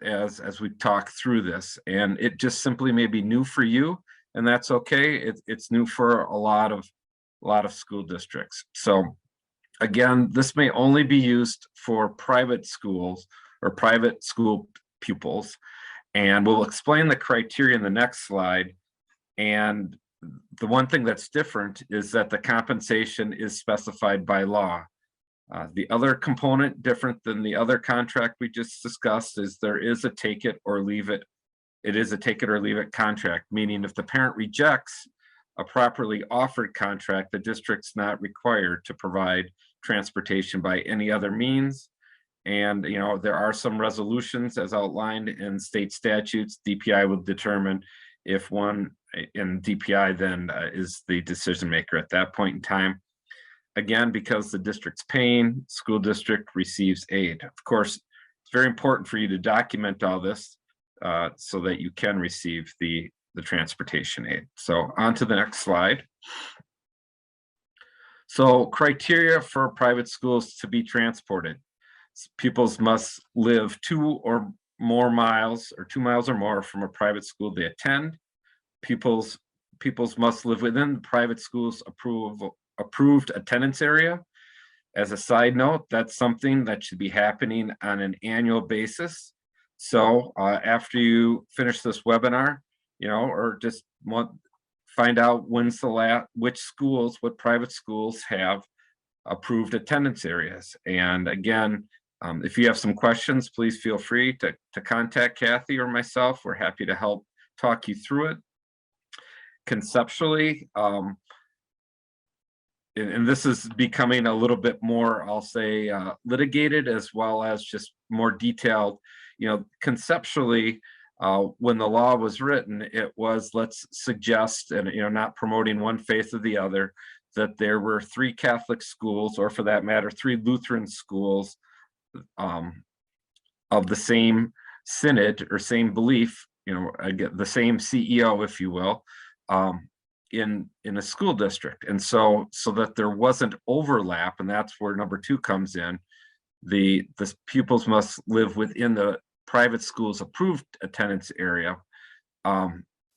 as we talk through this. And it just simply may be new for you, and that's okay. It's new for a lot of school districts. So again, this may only be used for private schools or private school pupils. And we'll explain the criteria in the next slide. And the one thing that's different is that the compensation is specified by law. The other component different than the other contract we just discussed is there is a take it or leave it. It is a take it or leave it contract, meaning if the parent rejects a properly offered contract, the district's not required to provide transportation by any other means. And there are some resolutions as outlined in state statutes. DPI will determine if one, and DPI then is the decision maker at that point in time. Again, because the district's paying, school district receives aid. Of course, it's very important for you to document all this so that you can receive the transportation aid. So on to the next slide. So criteria for private schools to be transported. Pupils must live 2 or more miles, or 2 miles or more from a private school they attend. Pupils must live within the private school's approved attendance area. As a side note, that's something that should be happening on an annual basis. So after you finish this webinar, or just find out when's what private schools have approved attendance areas. And again, if you have some questions, please feel free to contact Kathy or myself. We're happy to help talk you through it. Conceptually, and this is becoming a little bit more, I'll say, litigated, as well as just more detailed. Conceptually, when the law was written, it was, let's suggest, and not promoting one faith or the other, that there were 3 Catholic schools, or for that matter, 3 Lutheran schools of the same synod or same belief, the same CEO, if you will, in a school district. And so that there wasn't overlap, and that's where number 2 comes in. The pupils must live within the private school's approved attendance area.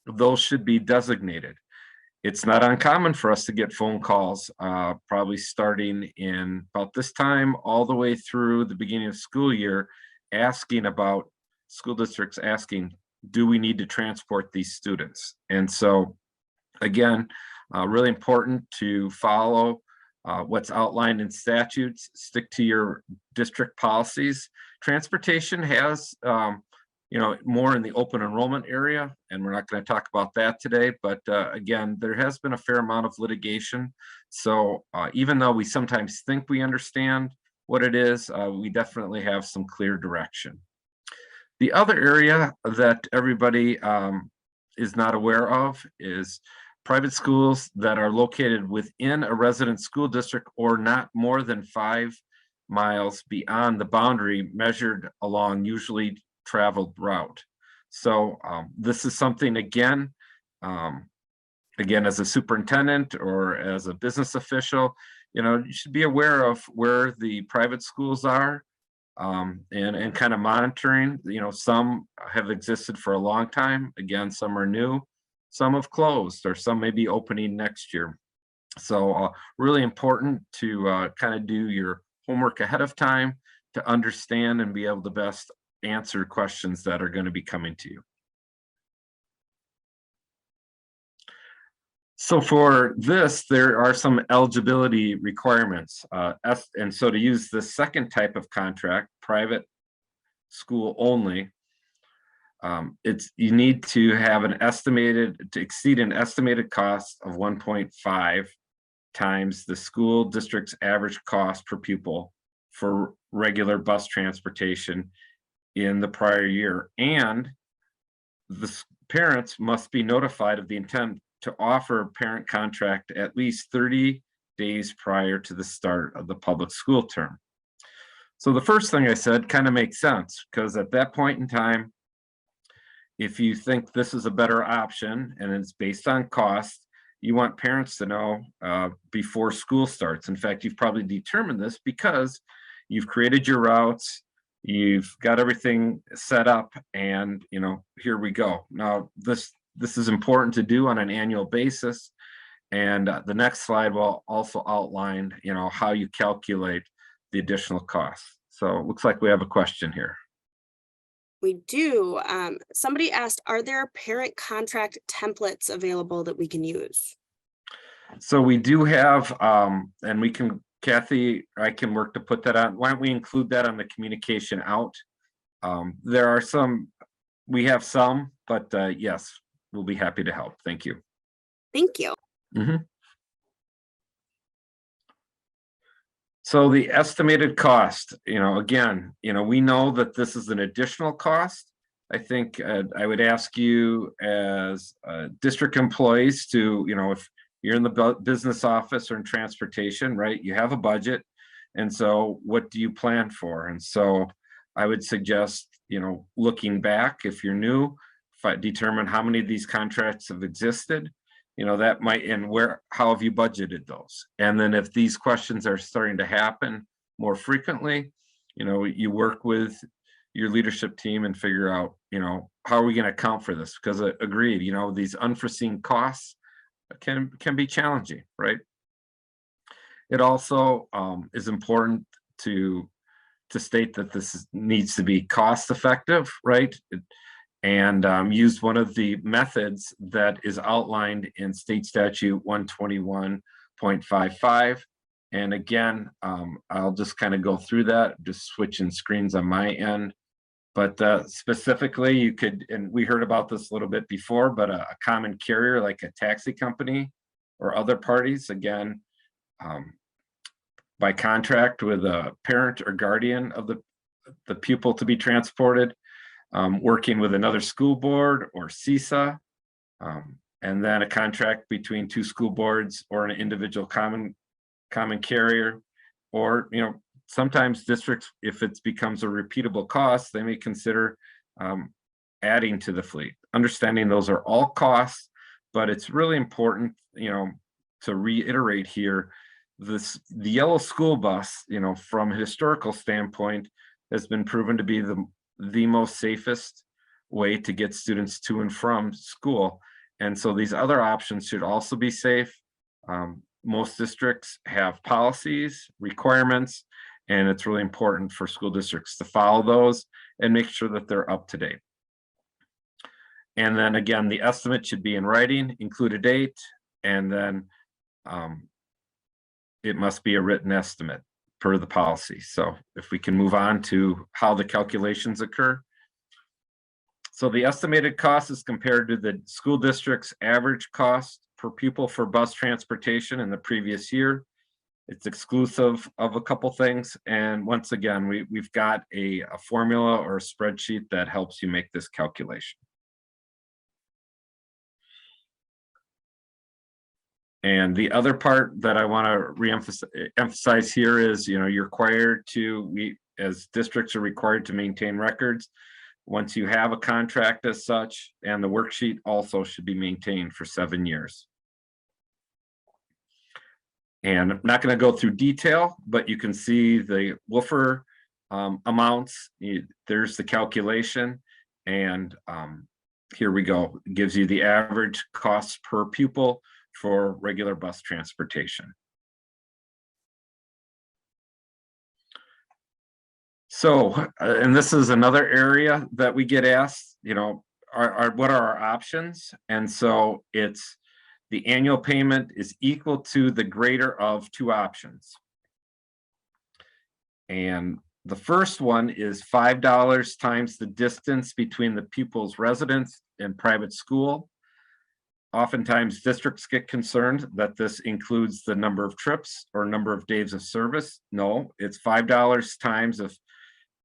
Those should be designated. It's not uncommon for us to get phone calls, probably starting in about this time all the way through the beginning of school year, asking about school districts asking, do we need to transport these students? And so again, really important to follow what's outlined in statutes, stick to your district policies. Transportation has, more in the open enrollment area, and we're not going to talk about that today, but again, there has been a fair amount of litigation. So even though we sometimes think we understand what it is, we definitely have some clear direction. The other area that everybody is not aware of is private schools that are located within a resident school district or not more than 5 miles beyond the boundary measured along usually traveled route. So this is something, again, again, as a superintendent or as a business official, you should be aware of where the private schools are, and kind of monitoring. Some have existed for a long time. Again, some are new, some have closed, or some may be opening next year. So really important to kind of do your homework ahead of time to understand and be able to best answer questions that are going to be coming to you. So for this, there are some eligibility requirements. And so to use the second type of contract, private school only, you need to have to exceed an estimated cost of 1.5 times the school district's average cost per pupil for regular bus transportation in the prior year. And the parents must be notified of the intent to offer a parent contract at least 30 days prior to the start of the public school term. So the first thing I said kind of makes sense, because at that point in time, if you think this is a better option and it's based on cost, you want parents to know before school starts. In fact, you've probably determined this because you've created your routes, you've got everything set up, and here we go. Now, this is important to do on an annual basis, and the next slide will also outline how you calculate the additional costs. So it looks like we have a question here. We do. Somebody asked, are there parent contract templates available that we can use? So we do have, and we can, Kathy, I can work to put that on. Why don't we include that on the communication out? There are some, we have some, but yes, we'll be happy to help. Thank you. Thank you. So the estimated cost, again, we know that this is an additional cost. I think I would ask you as district employees to, if you're in the business office or in transportation, right, you have a budget. And so what do you plan for? And so I would suggest, looking back, if you're new, determine how many of these contracts have existed. That might, and how have you budgeted those? And then if these questions are starting to happen more frequently, you work with your leadership team and figure out, how are we going to account for this? Because agreed, these unforeseen costs can be challenging, right? It also is important to state that this needs to be cost effective, right? And used one of the methods that is outlined in State Statute 121.55. And again, I'll just kind of go through that, just switching screens on my end. But specifically, you could, and we heard about this a little bit before, but a common carrier like a taxi company or other parties, again, by contract with a parent or guardian of the pupil to be transported, working with another school board or CISA, and then a contract between two school boards or an individual common carrier, or sometimes districts, if it becomes a repeatable cost, they may consider adding to the fleet. Understanding those are all costs, but it's really important, to reiterate here, the yellow school bus, from a historical standpoint, has been proven to be the most safest way to get students to and from school. And so these other options should also be safe. Most districts have policies, requirements, and it's really important for school districts to follow those and make sure that they're up to date. And then again, the estimate should be in writing, include a date, and then it must be a written estimate per the policy. So if we can move on to how the calculations occur. So the estimated cost is compared to the school district's average cost per pupil for bus transportation in the previous year. It's exclusive of a couple things. And once again, we've got a formula or a spreadsheet that helps you make this calculation. And the other part that I want to emphasize here is, you're required to, as districts are required to maintain records once you have a contract as such, and the worksheet also should be maintained for 7 years. And I'm not going to go through detail, but you can see the woofer amounts. There's the calculation. And here we go. It gives you the average costs per pupil for regular bus transportation. So, and this is another area that we get asked, you know, what are our options? And so it's the annual payment is equal to the greater of two options. And the first one is $5 times the distance between the pupil's residence and private school. Oftentimes districts get concerned that this includes the number of trips or number of days of service. No, it's $5 times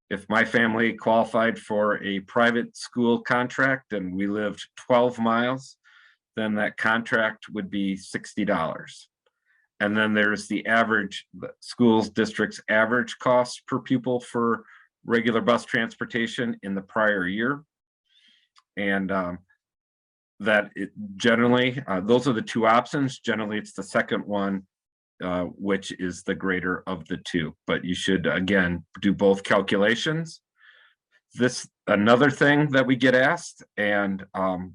if my family qualified for a private school contract and we lived 12 miles, then that contract would be $60. And then there's the average, the schools district's average cost per pupil for regular bus transportation in the prior year. And that it generally, those are the two options. Generally, it's the second one, which is the greater of the two. But you should, again, do both calculations. This another thing that we get asked, and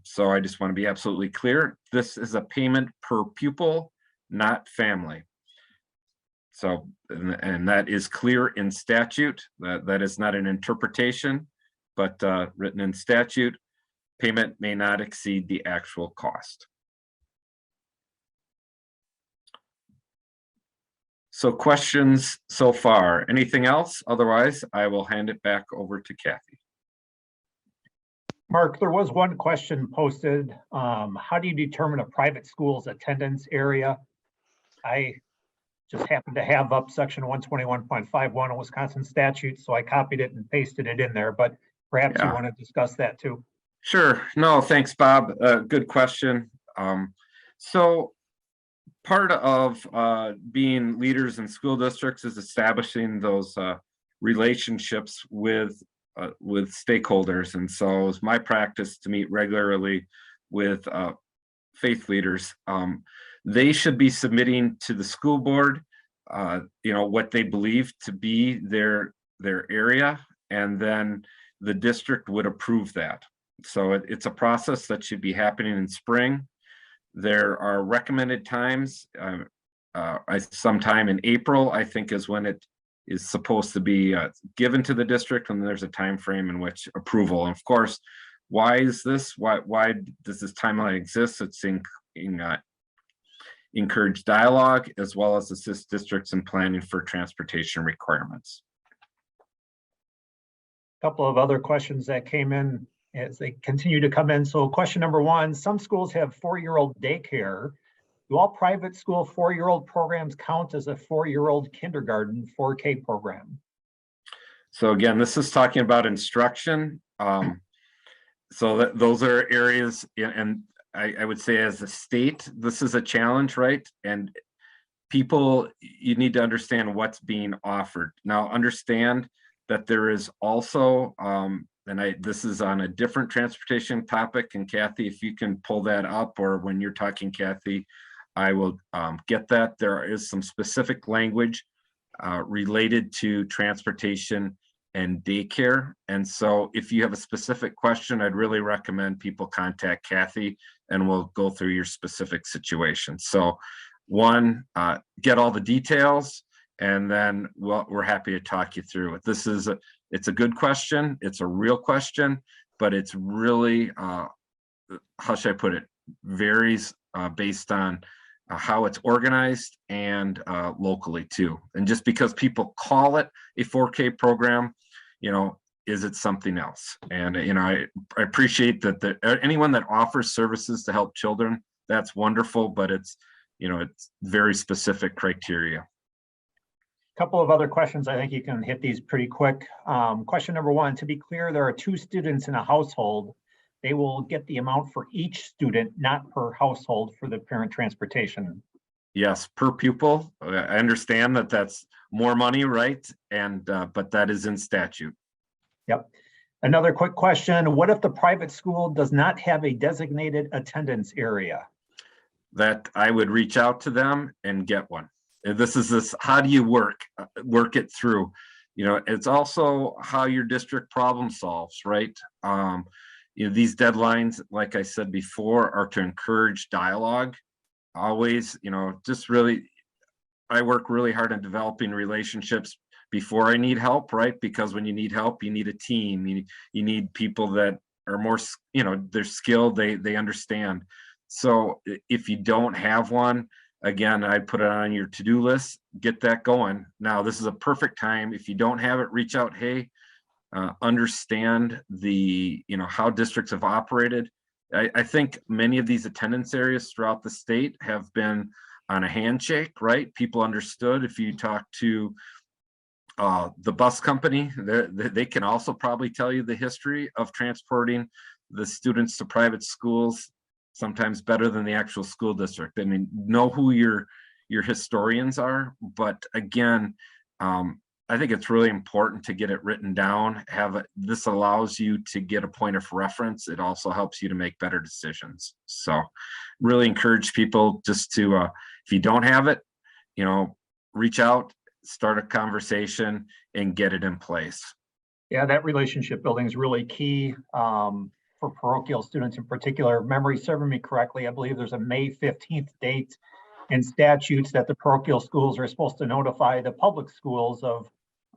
so I just want to be absolutely clear. This is a payment per pupil, not family. So, and that is clear in statute. That is not an interpretation, but written in statute. Payment may not exceed the actual cost. So questions so far? Anything else? Otherwise, I will hand it back over to Kathy. Mark, there was one question posted. How do you determine a private school's attendance area? I just happened to have up section 121.51 of Wisconsin statute, so I copied it and pasted it in there, but perhaps you want to discuss that too. Sure. No, thanks, Bob. Good question. So part of being leaders in school districts is establishing those relationships with stakeholders. And so it's my practice to meet regularly with faith leaders. They should be submitting to the school board, you know, what they believe to be their area, and then the district would approve that. So it's a process that should be happening in spring. There are recommended times. Sometime in April, I think, is when it is supposed to be given to the district, and there's a time frame in which approval. And of course, why is this? Why does this timeline exist? It's encourage dialogue as well as assist districts in planning for transportation requirements. A couple of other questions that came in as they continue to come in. So question number one, some schools have 4-year-old daycare. Do all private school 4-year-old programs count as a 4-year-old kindergarten 4K program? So again, this is talking about instruction. So those are areas, and I would say as a state, this is a challenge, right? And people, you need to understand what's being offered. Now understand that there is also, this is on a different transportation topic, and Kathy, if you can pull that up, or when you're talking, Kathy, I will get that. There is some specific language related to transportation and daycare. And so if you have a specific question, I'd really recommend people contact Kathy and we'll go through your specific situation. So one, get all the details, and then we're happy to talk you through it. It's a good question. It's a real question, but it's really, how should I put it, varies based on how it's organized and locally too. And just because people call it a 4K program, you know, is it something else? And, you know, I appreciate that anyone that offers services to help children, that's wonderful, but it's, you know, it's very specific criteria. Couple of other questions. I think you can hit these pretty quick. Question number one, to be clear, there are 2 students in a household. They will get the amount for each student, not per household, for the parent transportation. Yes, per pupil. I understand that that's more money, right? And but that is in statute. Yep. Another quick question. What if the private school does not have a designated attendance area? That I would reach out to them and get one. how do you work it through? It's also how your district problem solves, right? These deadlines, like I said before, are to encourage dialogue. Always, just really, I work really hard on developing relationships before I need help, right? Because when you need help, you need a team. You need people that are more, they're skilled, they understand. So if you don't have one, again, I'd put it on your to-do list, get that going. Now, this is a perfect time. If you don't have it, reach out. Hey, understand how districts have operated. I think many of these attendance areas throughout the state have been on a handshake, right? People understood. If you talk to the bus company, they can also probably tell you the history of transporting the students to private schools, sometimes better than the actual school district. I mean, know who your historians are, but again, I think it's really important to get it written down. This allows you to get a point of reference. It also helps you to make better decisions. So really encourage people just to, if you don't have it, reach out, start a conversation, and get it in place. Yeah, that relationship building is really key for parochial students in particular. Memory serving me correctly, I believe there's a May 15th date in statutes that the parochial schools are supposed to notify the public schools of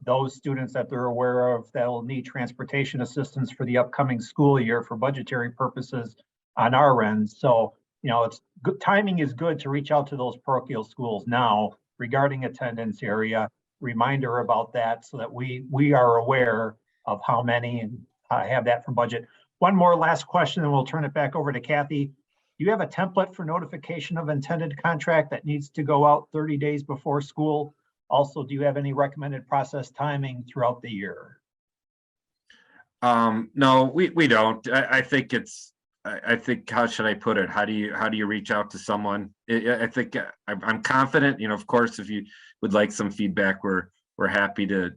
those students that they're aware of that will need transportation assistance for the upcoming school year for budgetary purposes on our end. So, it's good timing is good to reach out to those parochial schools now regarding attendance area, reminder about that so that we are aware of how many and have that from budget. One more last question, and we'll turn it back over to Kathy. Do you have a template for notification of intended contract that needs to go out 30 days before school? Also, do you have any recommended process timing throughout the year? No, we don't. I think how should I put it? How do you reach out to someone? I think I'm confident, of course, if you would like some feedback, we're happy to,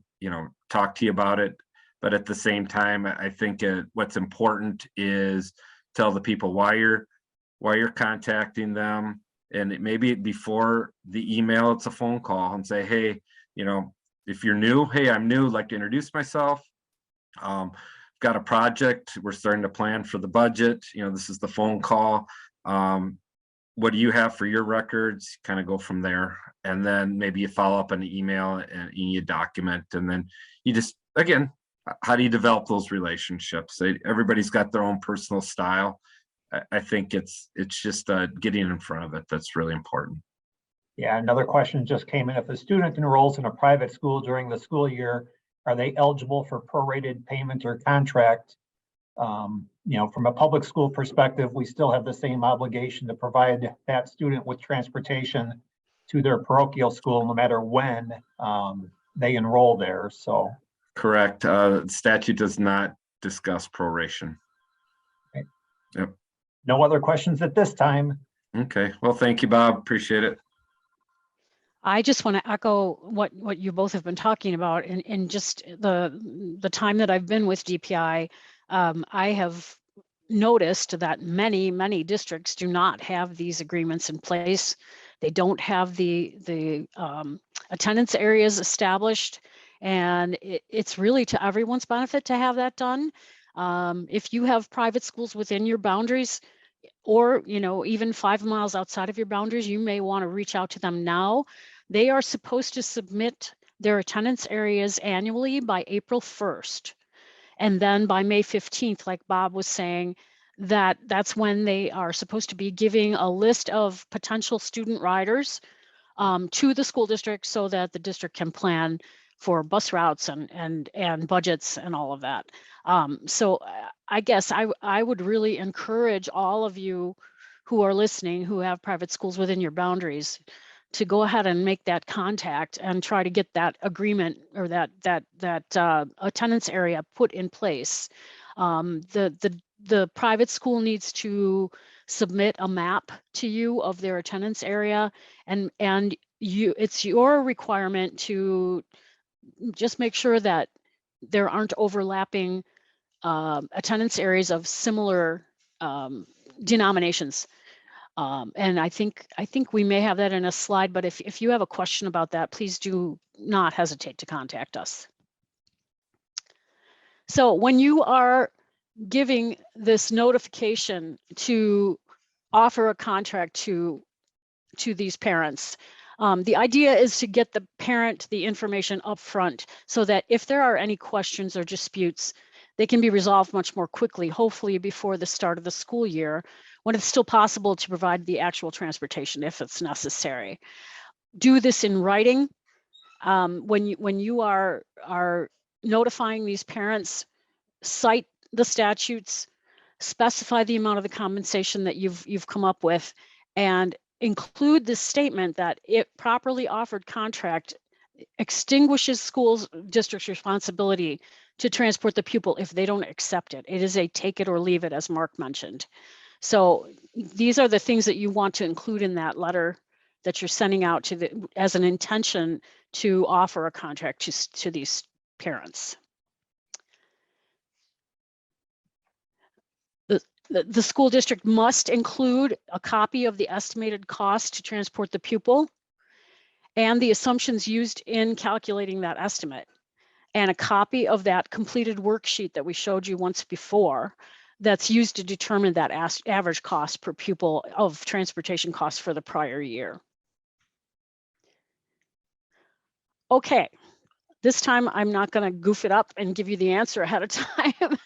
talk to you about it. But at the same time, I think what's important is tell the people why you're contacting them. And maybe before the email, it's a phone call and say, hey, if you're new, hey, I'm new, I'd like to introduce myself. Got a project, we're starting to plan for the budget. This is the phone call. What do you have for your records? Kind of go from there. And then maybe you follow up on the email and you document. And then you just, again, how do you develop those relationships? Everybody's got their own personal style. I think it's just getting in front of it that's really important. Yeah, another question just came in. If a student enrolls in a private school during the school year, are they eligible for prorated payment or contract? From a public school perspective, we still have the same obligation to provide that student with transportation to their parochial school, no matter when they enroll there. So, correct. The statute does not discuss proration. Okay. Yep. No other questions at this time. Okay. Well, thank you, Bob. Appreciate it. I just want to echo what you both have been talking about, and just the time that I've been with DPI, I have noticed that many districts do not have these agreements in place. They don't have the attendance areas established, and it's really to everyone's benefit to have that done. If you have private schools within your boundaries, or even 5 miles outside of your boundaries, you may want to reach out to them now. They are supposed to submit their attendance areas annually by April 1st. And then by May 15th, like Bob was saying, that's when they are supposed to be giving a list of potential student riders to the school district so that the district can plan for bus routes and budgets and all of that. So I guess I would really encourage all of you who are listening, who have private schools within your boundaries, to go ahead and make that contact and try to get that agreement or that attendance area put in place. The private school needs to submit a map to you of their attendance area, and it's your requirement to just make sure that there aren't overlapping attendance areas of similar denominations. And I think we may have that in a slide, but if you have a question about that, please do not hesitate to contact us. So when you are giving this notification to offer a contract to these parents, the idea is to get the parent the information up front so that if there are any questions or disputes, they can be resolved much more quickly, hopefully before the start of the school year, when it's still possible to provide the actual transportation if it's necessary. Do this in writing. When you are notifying these parents, cite the statutes, specify the amount of the compensation that you've come up with, and include this statement that it properly offered contract extinguishes schools district's responsibility to transport the pupil if they don't accept it. It is a take it or leave it, as Mark mentioned. So these are the things that you want to include in that letter that you're sending out to as an intention to offer a contract to these parents. The school district must include a copy of the estimated cost to transport the pupil and the assumptions used in calculating that estimate, and a copy of that completed worksheet that we showed you once before that's used to determine that average cost per pupil of transportation costs for the prior year. Okay, this time I'm not going to goof it up and give you the answer ahead of time.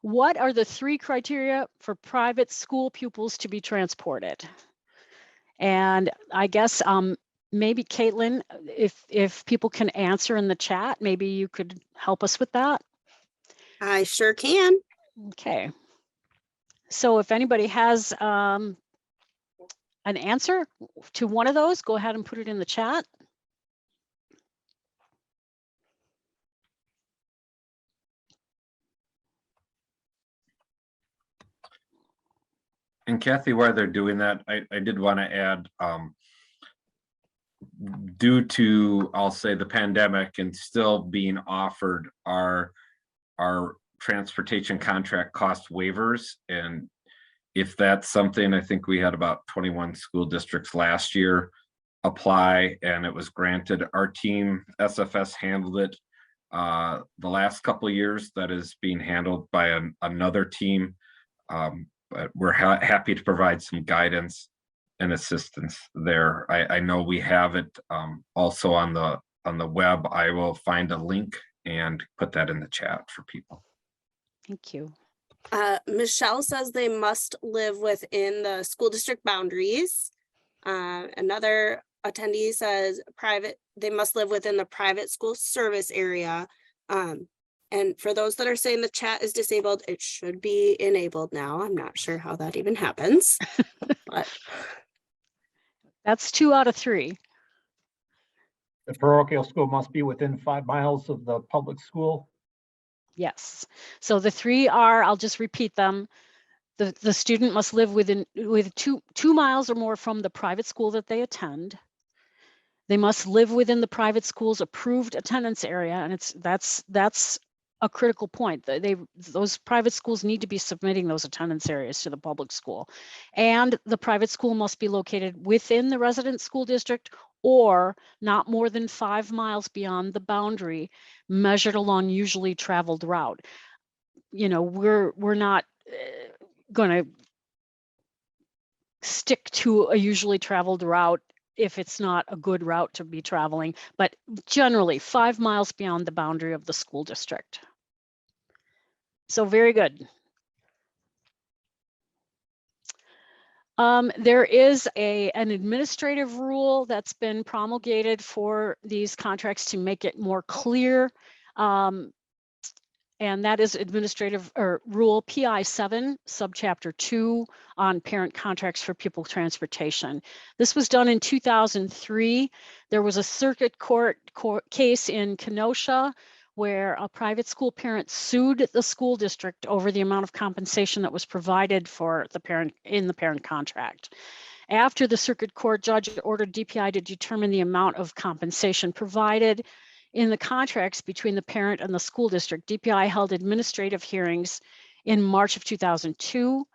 What are the 3 criteria for private school pupils to be transported? And I guess maybe Caitlin, if people can answer in the chat, maybe you could help us with that. I sure can. Okay. So if anybody has an answer to one of those, go ahead and put it in the chat. And Kathy, while they're doing that, I did want to add, due to, I'll say, the pandemic and still being offered our transportation contract cost waivers. And if that's something, I think we had about 21 school districts last year apply and it was granted. Our team, SFS, handled it the last couple of years. That is being handled by another team. But we're happy to provide some guidance and assistance there. I know we have it also on the web. I will find a link and put that in the chat for people. Thank you. Michelle says they must live within the school district boundaries. Another attendee says they must live within the private school service area. And for those that are saying the chat is disabled, it should be enabled now. I'm not sure how that even happens. But that's 2 out of 3. The parochial school must be within 5 miles of the public school. Yes. So the 3 are, I'll just repeat them. The student must live within 2 miles or more from the private school that they attend. They must live within the private school's approved attendance area, and that's a critical point. Those private schools need to be submitting those attendance areas to the public school, and the private school must be located within the resident school district or not more than 5 miles beyond the boundary measured along usually traveled route. You know, we're not going to stick to a usually traveled route if it's not a good route to be traveling, but generally 5 miles beyond the boundary of the school district. So very good. There is an administrative rule that's been promulgated for these contracts to make it more clear. And that is administrative rule PI 7 subchapter 2 on parent contracts for pupil transportation. This was done in 2003. There was a circuit court case in Kenosha where a private school parent sued the school district over the amount of compensation that was provided for the parent in the parent contract. After the circuit court judge ordered DPI to determine the amount of compensation provided in the contracts between the parent and the school district, DPI held administrative hearings in March of 2002.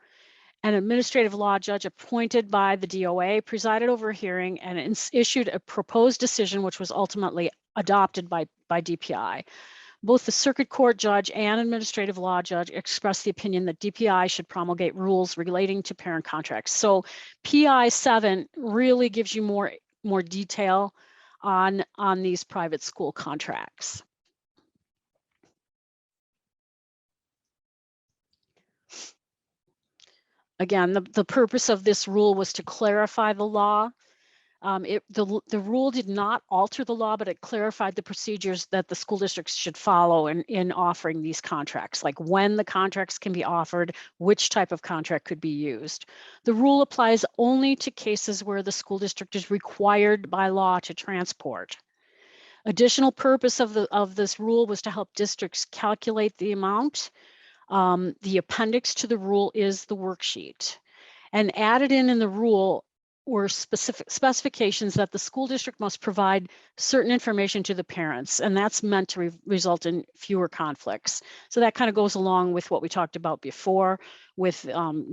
An administrative law judge appointed by the DOA presided over a hearing and issued a proposed decision, which was ultimately adopted by DPI. Both the circuit court judge and administrative law judge expressed the opinion that DPI should promulgate rules relating to parent contracts. So PI 7 really gives you more detail on these private school contracts. Again, the purpose of this rule was to clarify the law. The rule did not alter the law, but it clarified the procedures that the school districts should follow in offering these contracts, like when the contracts can be offered, which type of contract could be used. The rule applies only to cases where the school district is required by law to transport. Additional purpose of this rule was to help districts calculate the amount. The appendix to the rule is the worksheet, and added in the rule were specific specifications that the school district must provide certain information to the parents, and that's meant to result in fewer conflicts. So that kind of goes along with what we talked about before, with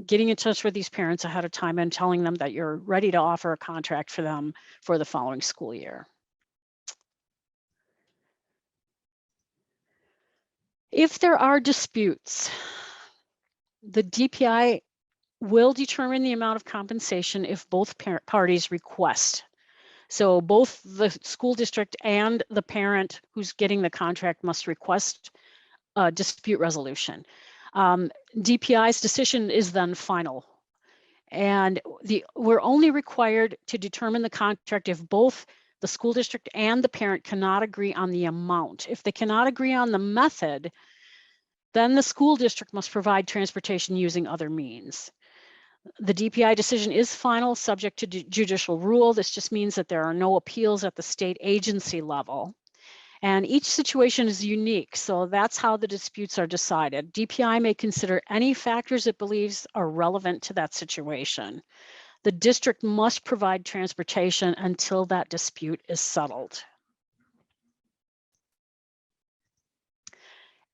getting in touch with these parents ahead of time and telling them that you're ready to offer a contract for them for the following school year. If there are disputes, the DPI will determine the amount of compensation if both parties request. So both the school district and the parent who's getting the contract must request a dispute resolution. DPI's decision is then final. And we're only required to determine the contract if both the school district and the parent cannot agree on the amount. If they cannot agree on the method, then the school district must provide transportation using other means. The DPI decision is final, subject to judicial rule. This just means that there are no appeals at the state agency level. And each situation is unique, so that's how the disputes are decided. DPI may consider any factors it believes are relevant to that situation. The district must provide transportation until that dispute is settled.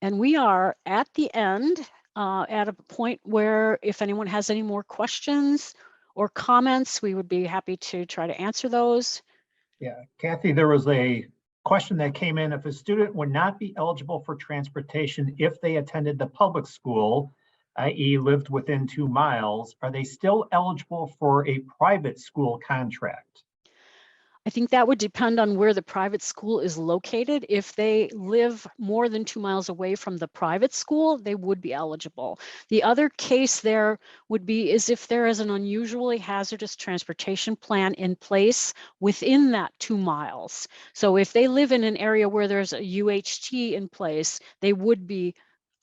And we are at the end, at a point where if anyone has any more questions or comments, we would be happy to try to answer those. Yeah, Kathy, there was a question that came in. If a student would not be eligible for transportation if they attended the public school, i.e. lived within 2 miles, are they still eligible for a private school contract? I think that would depend on where the private school is located. If they live more than 2 miles away from the private school, they would be eligible. The other case there would be is if there is an unusually hazardous transportation plan in place within that 2 miles. So if they live in an area where there's a UHT in place, they would be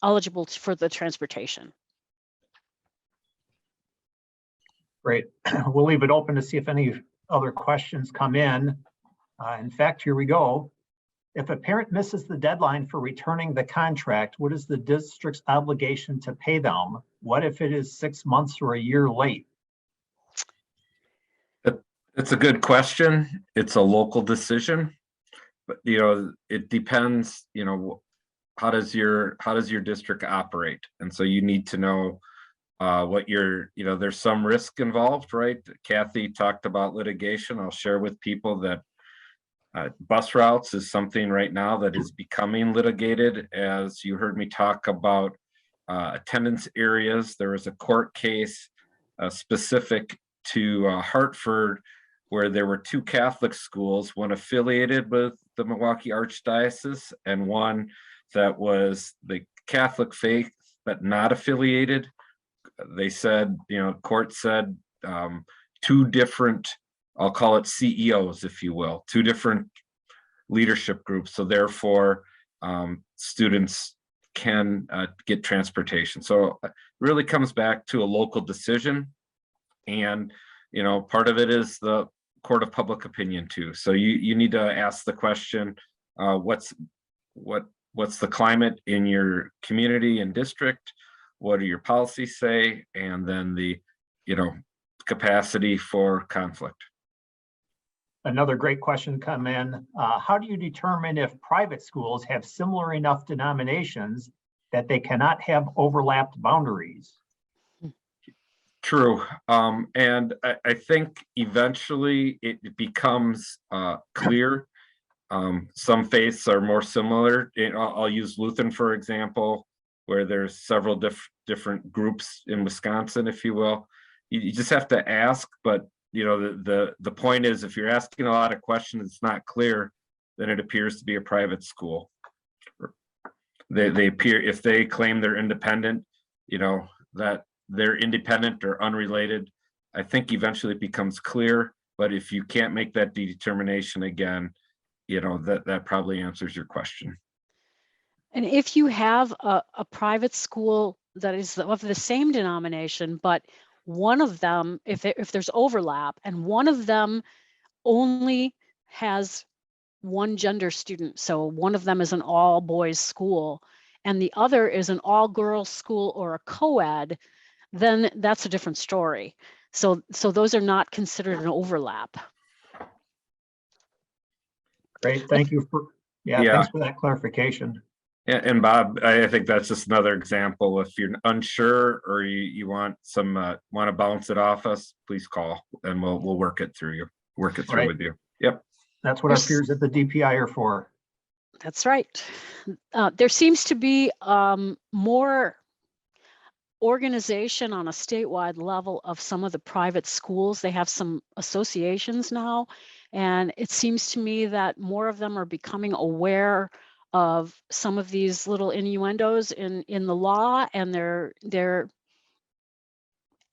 eligible for the transportation. Great. We'll leave it open to see if any other questions come in. In fact, here we go. If a parent misses the deadline for returning the contract, what is the district's obligation to pay them? What if it is 6 months or a year late? It's a good question. It's a local decision, but it depends. How does your district operate? And so you need to know what there's some risk involved, right? Kathy talked about litigation. I'll share with people that bus routes is something right now that is becoming litigated. As you heard me talk about attendance areas, there was a court case specific to Hartford where there were 2 Catholic schools, one affiliated with the Milwaukee Archdiocese and one that was the Catholic faith but not affiliated. They said, court said 2 different, I'll call it CEOs, if you will, 2 different leadership groups. So therefore, students can get transportation. So it really comes back to a local decision. And, part of it is the court of public opinion too. So you need to ask the question, what's the climate in your community and district? What do your policies say? And then the, capacity for conflict. Another great question come in. How do you determine if private schools have similar enough denominations that they cannot have overlapped boundaries? True. And I think eventually it becomes clear. Some faiths are more similar. I'll use Lutheran, for example, where there's several different groups in Wisconsin, if you will. You just have to ask, but the point is, if you're asking a lot of questions, it's not clear, then it appears to be a private school. They appear, if they claim they're independent, that they're independent or unrelated, I think eventually it becomes clear. But if you can't make that determination again, that probably answers your question. And if you have a private school that is of the same denomination, but one of them, if there's overlap, and one of them only has one gender student, so one of them is an all boys school and the other is an all girls school or a co-ed, then that's a different story. So those are not considered an overlap. Great, thank you for, thanks for that clarification. Yeah, and Bob, I think that's just another example. If you're unsure or you want want to bounce it off us, please call and we'll work it through with you. Yep. That's what our peers at the DPI are for. That's right. There seems to be more organization on a statewide level of some of the private schools. They have some associations now, and it seems to me that more of them are becoming aware of some of these little innuendos in the law, and they're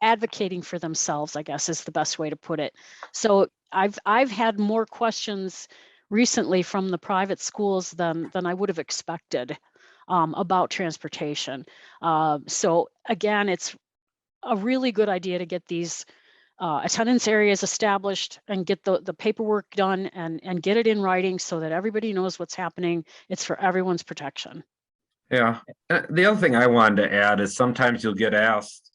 advocating for themselves, I guess is the best way to put it. So I've had more questions recently from the private schools than I would have expected about transportation. So again, it's a really good idea to get these attendance areas established and get the paperwork done and get it in writing so that everybody knows what's happening. It's for everyone's protection. Yeah. The other thing I wanted to add is sometimes you'll get asked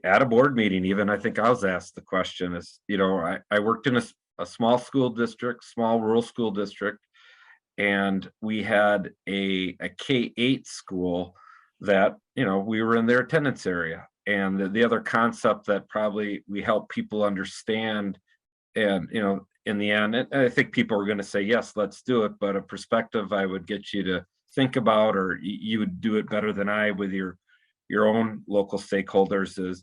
at a board meeting, even I think I was asked the question is, I worked in a small school district, small rural school district, and we had a K-8 school that, we were in their attendance area. And the other concept that probably we help people understand, and, in the end, and I think people are going to say, yes, let's do it. But a perspective I would get you to think about, or you would do it better than I with your own local stakeholders, is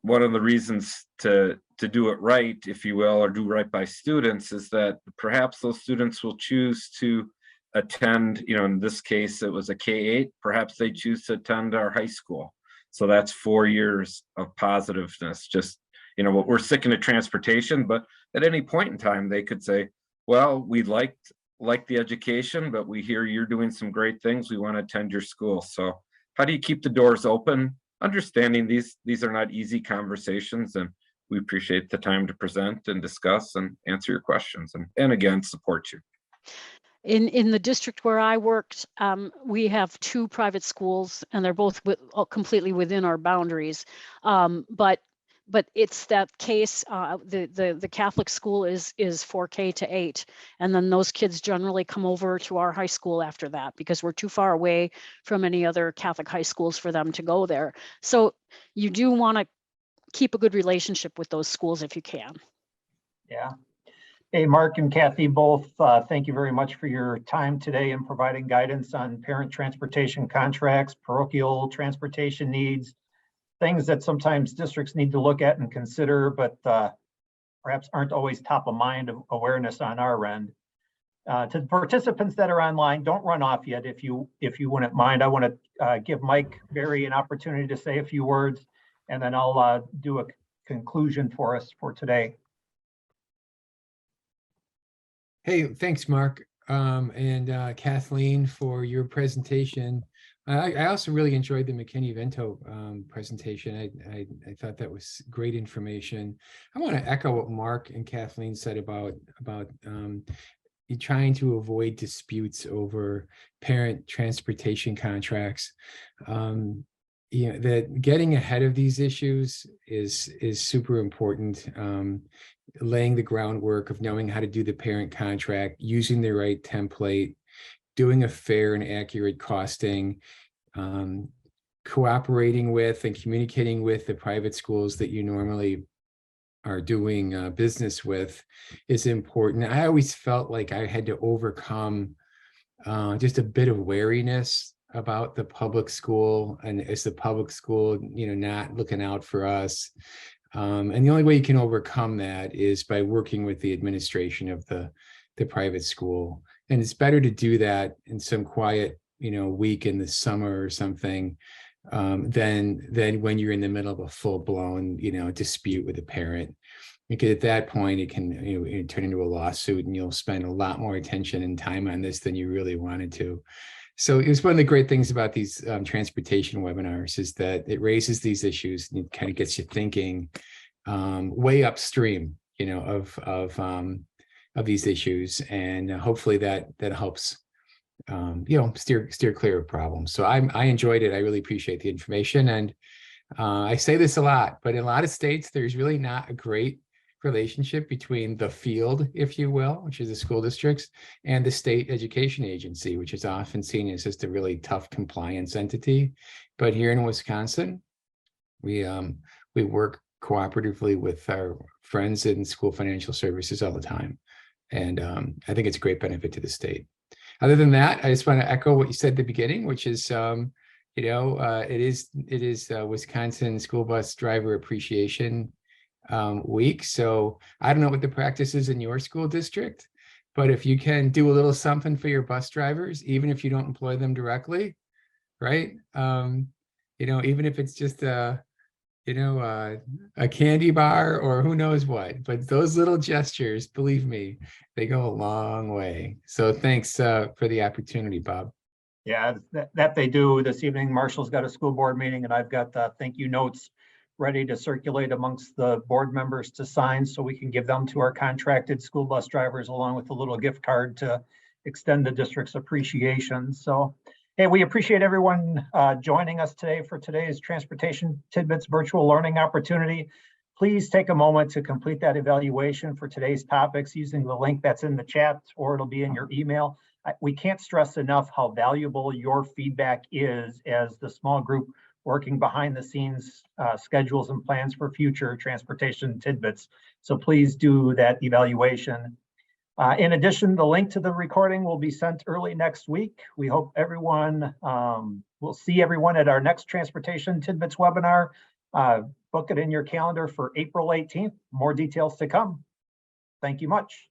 one of the reasons to do it right, if you will, or do right by students, is that perhaps those students will choose to attend, in this case, it was a K-8, perhaps they choose to attend our high school. So that's 4 years of positiveness. Just, we're sticking to transportation, but at any point in time, they could say, well, we like the education, but we hear you're doing some great things. We want to attend your school. So how do you keep the doors open? Understanding these are not easy conversations, and we appreciate the time to present and discuss and answer your questions and again, support you. In the district where I worked, we have 2 private schools, and they're both completely within our boundaries. But it's that case. The Catholic school is 4K to 8, and then those kids generally come over to our high school after that because we're too far away from any other Catholic high schools for them to go there. So you do want to keep a good relationship with those schools if you can. Yeah. Hey, Mark and Kathy, both, thank you very much for your time today and providing guidance on parent transportation contracts, parochial transportation needs, things that sometimes districts need to look at and consider, but perhaps aren't always top of mind of awareness on our end. To the participants that are online, don't run off yet if you wouldn't mind. I want to give Mike Berry an opportunity to say a few words, and then I'll do a conclusion for us for today. Hey, thanks, Mark, and Kathleen for your presentation. I also really enjoyed the McKinney-Vento presentation. I thought that was great information. I want to echo what Mark and Kathleen said about trying to avoid disputes over parent transportation contracts. That getting ahead of these issues is super important. Laying the groundwork of knowing how to do the parent contract, using the right template, doing a fair and accurate costing, cooperating with and communicating with the private schools that you normally are doing business with is important. I always felt like I had to overcome just a bit of wariness about the public school, and is the public school, not looking out for us. And the only way you can overcome that is by working with the administration of the private school. And it's better to do that in some quiet, week in the summer or something, than when you're in the middle of a full-blown, dispute with a parent. Because at that point, it can turn into a lawsuit, and you'll spend a lot more attention and time on this than you really wanted to. So it was one of the great things about these transportation webinars, is that it raises these issues and it kind of gets you thinking way upstream, of these issues, and hopefully that helps steer clear of problems. So I enjoyed it. I really appreciate the information, and I say this a lot, but in a lot of states, there's really not a great relationship between the field, if you will, which is the school districts, and the state education agency, which is often seen as just a really tough compliance entity. But here in Wisconsin, we work cooperatively with our friends in school financial services all the time, and I think it's a great benefit to the state. Other than that, I just want to echo what you said at the beginning, which is it is Wisconsin School Bus Driver Appreciation Week. So I don't know what the practice is in your school district, but if you can do a little something for your bus drivers, even if you don't employ them directly, right? Even if it's just a candy bar or who knows what, but those little gestures, believe me, they go a long way. So thanks for the opportunity, Bob. Yeah, that they do. This evening, Marshall's got a school board meeting, and I've got thank you notes ready to circulate amongst the board members to sign, so we can give them to our contracted school bus drivers, along with a little gift card to extend the district's appreciation. So, hey, we appreciate everyone joining us today for today's Transportation Tidbits virtual learning opportunity. Please take a moment to complete that evaluation for today's topics using the link that's in the chat, or it'll be in your email. We can't stress enough how valuable your feedback is as the small group working behind the scenes schedules and plans for future transportation tidbits. So please do that evaluation. In addition, the link to the recording will be sent early next week. We hope everyone, we'll see everyone at our next Transportation Tidbits webinar. Book it in your calendar for April 18th. More details to come. Thank you much.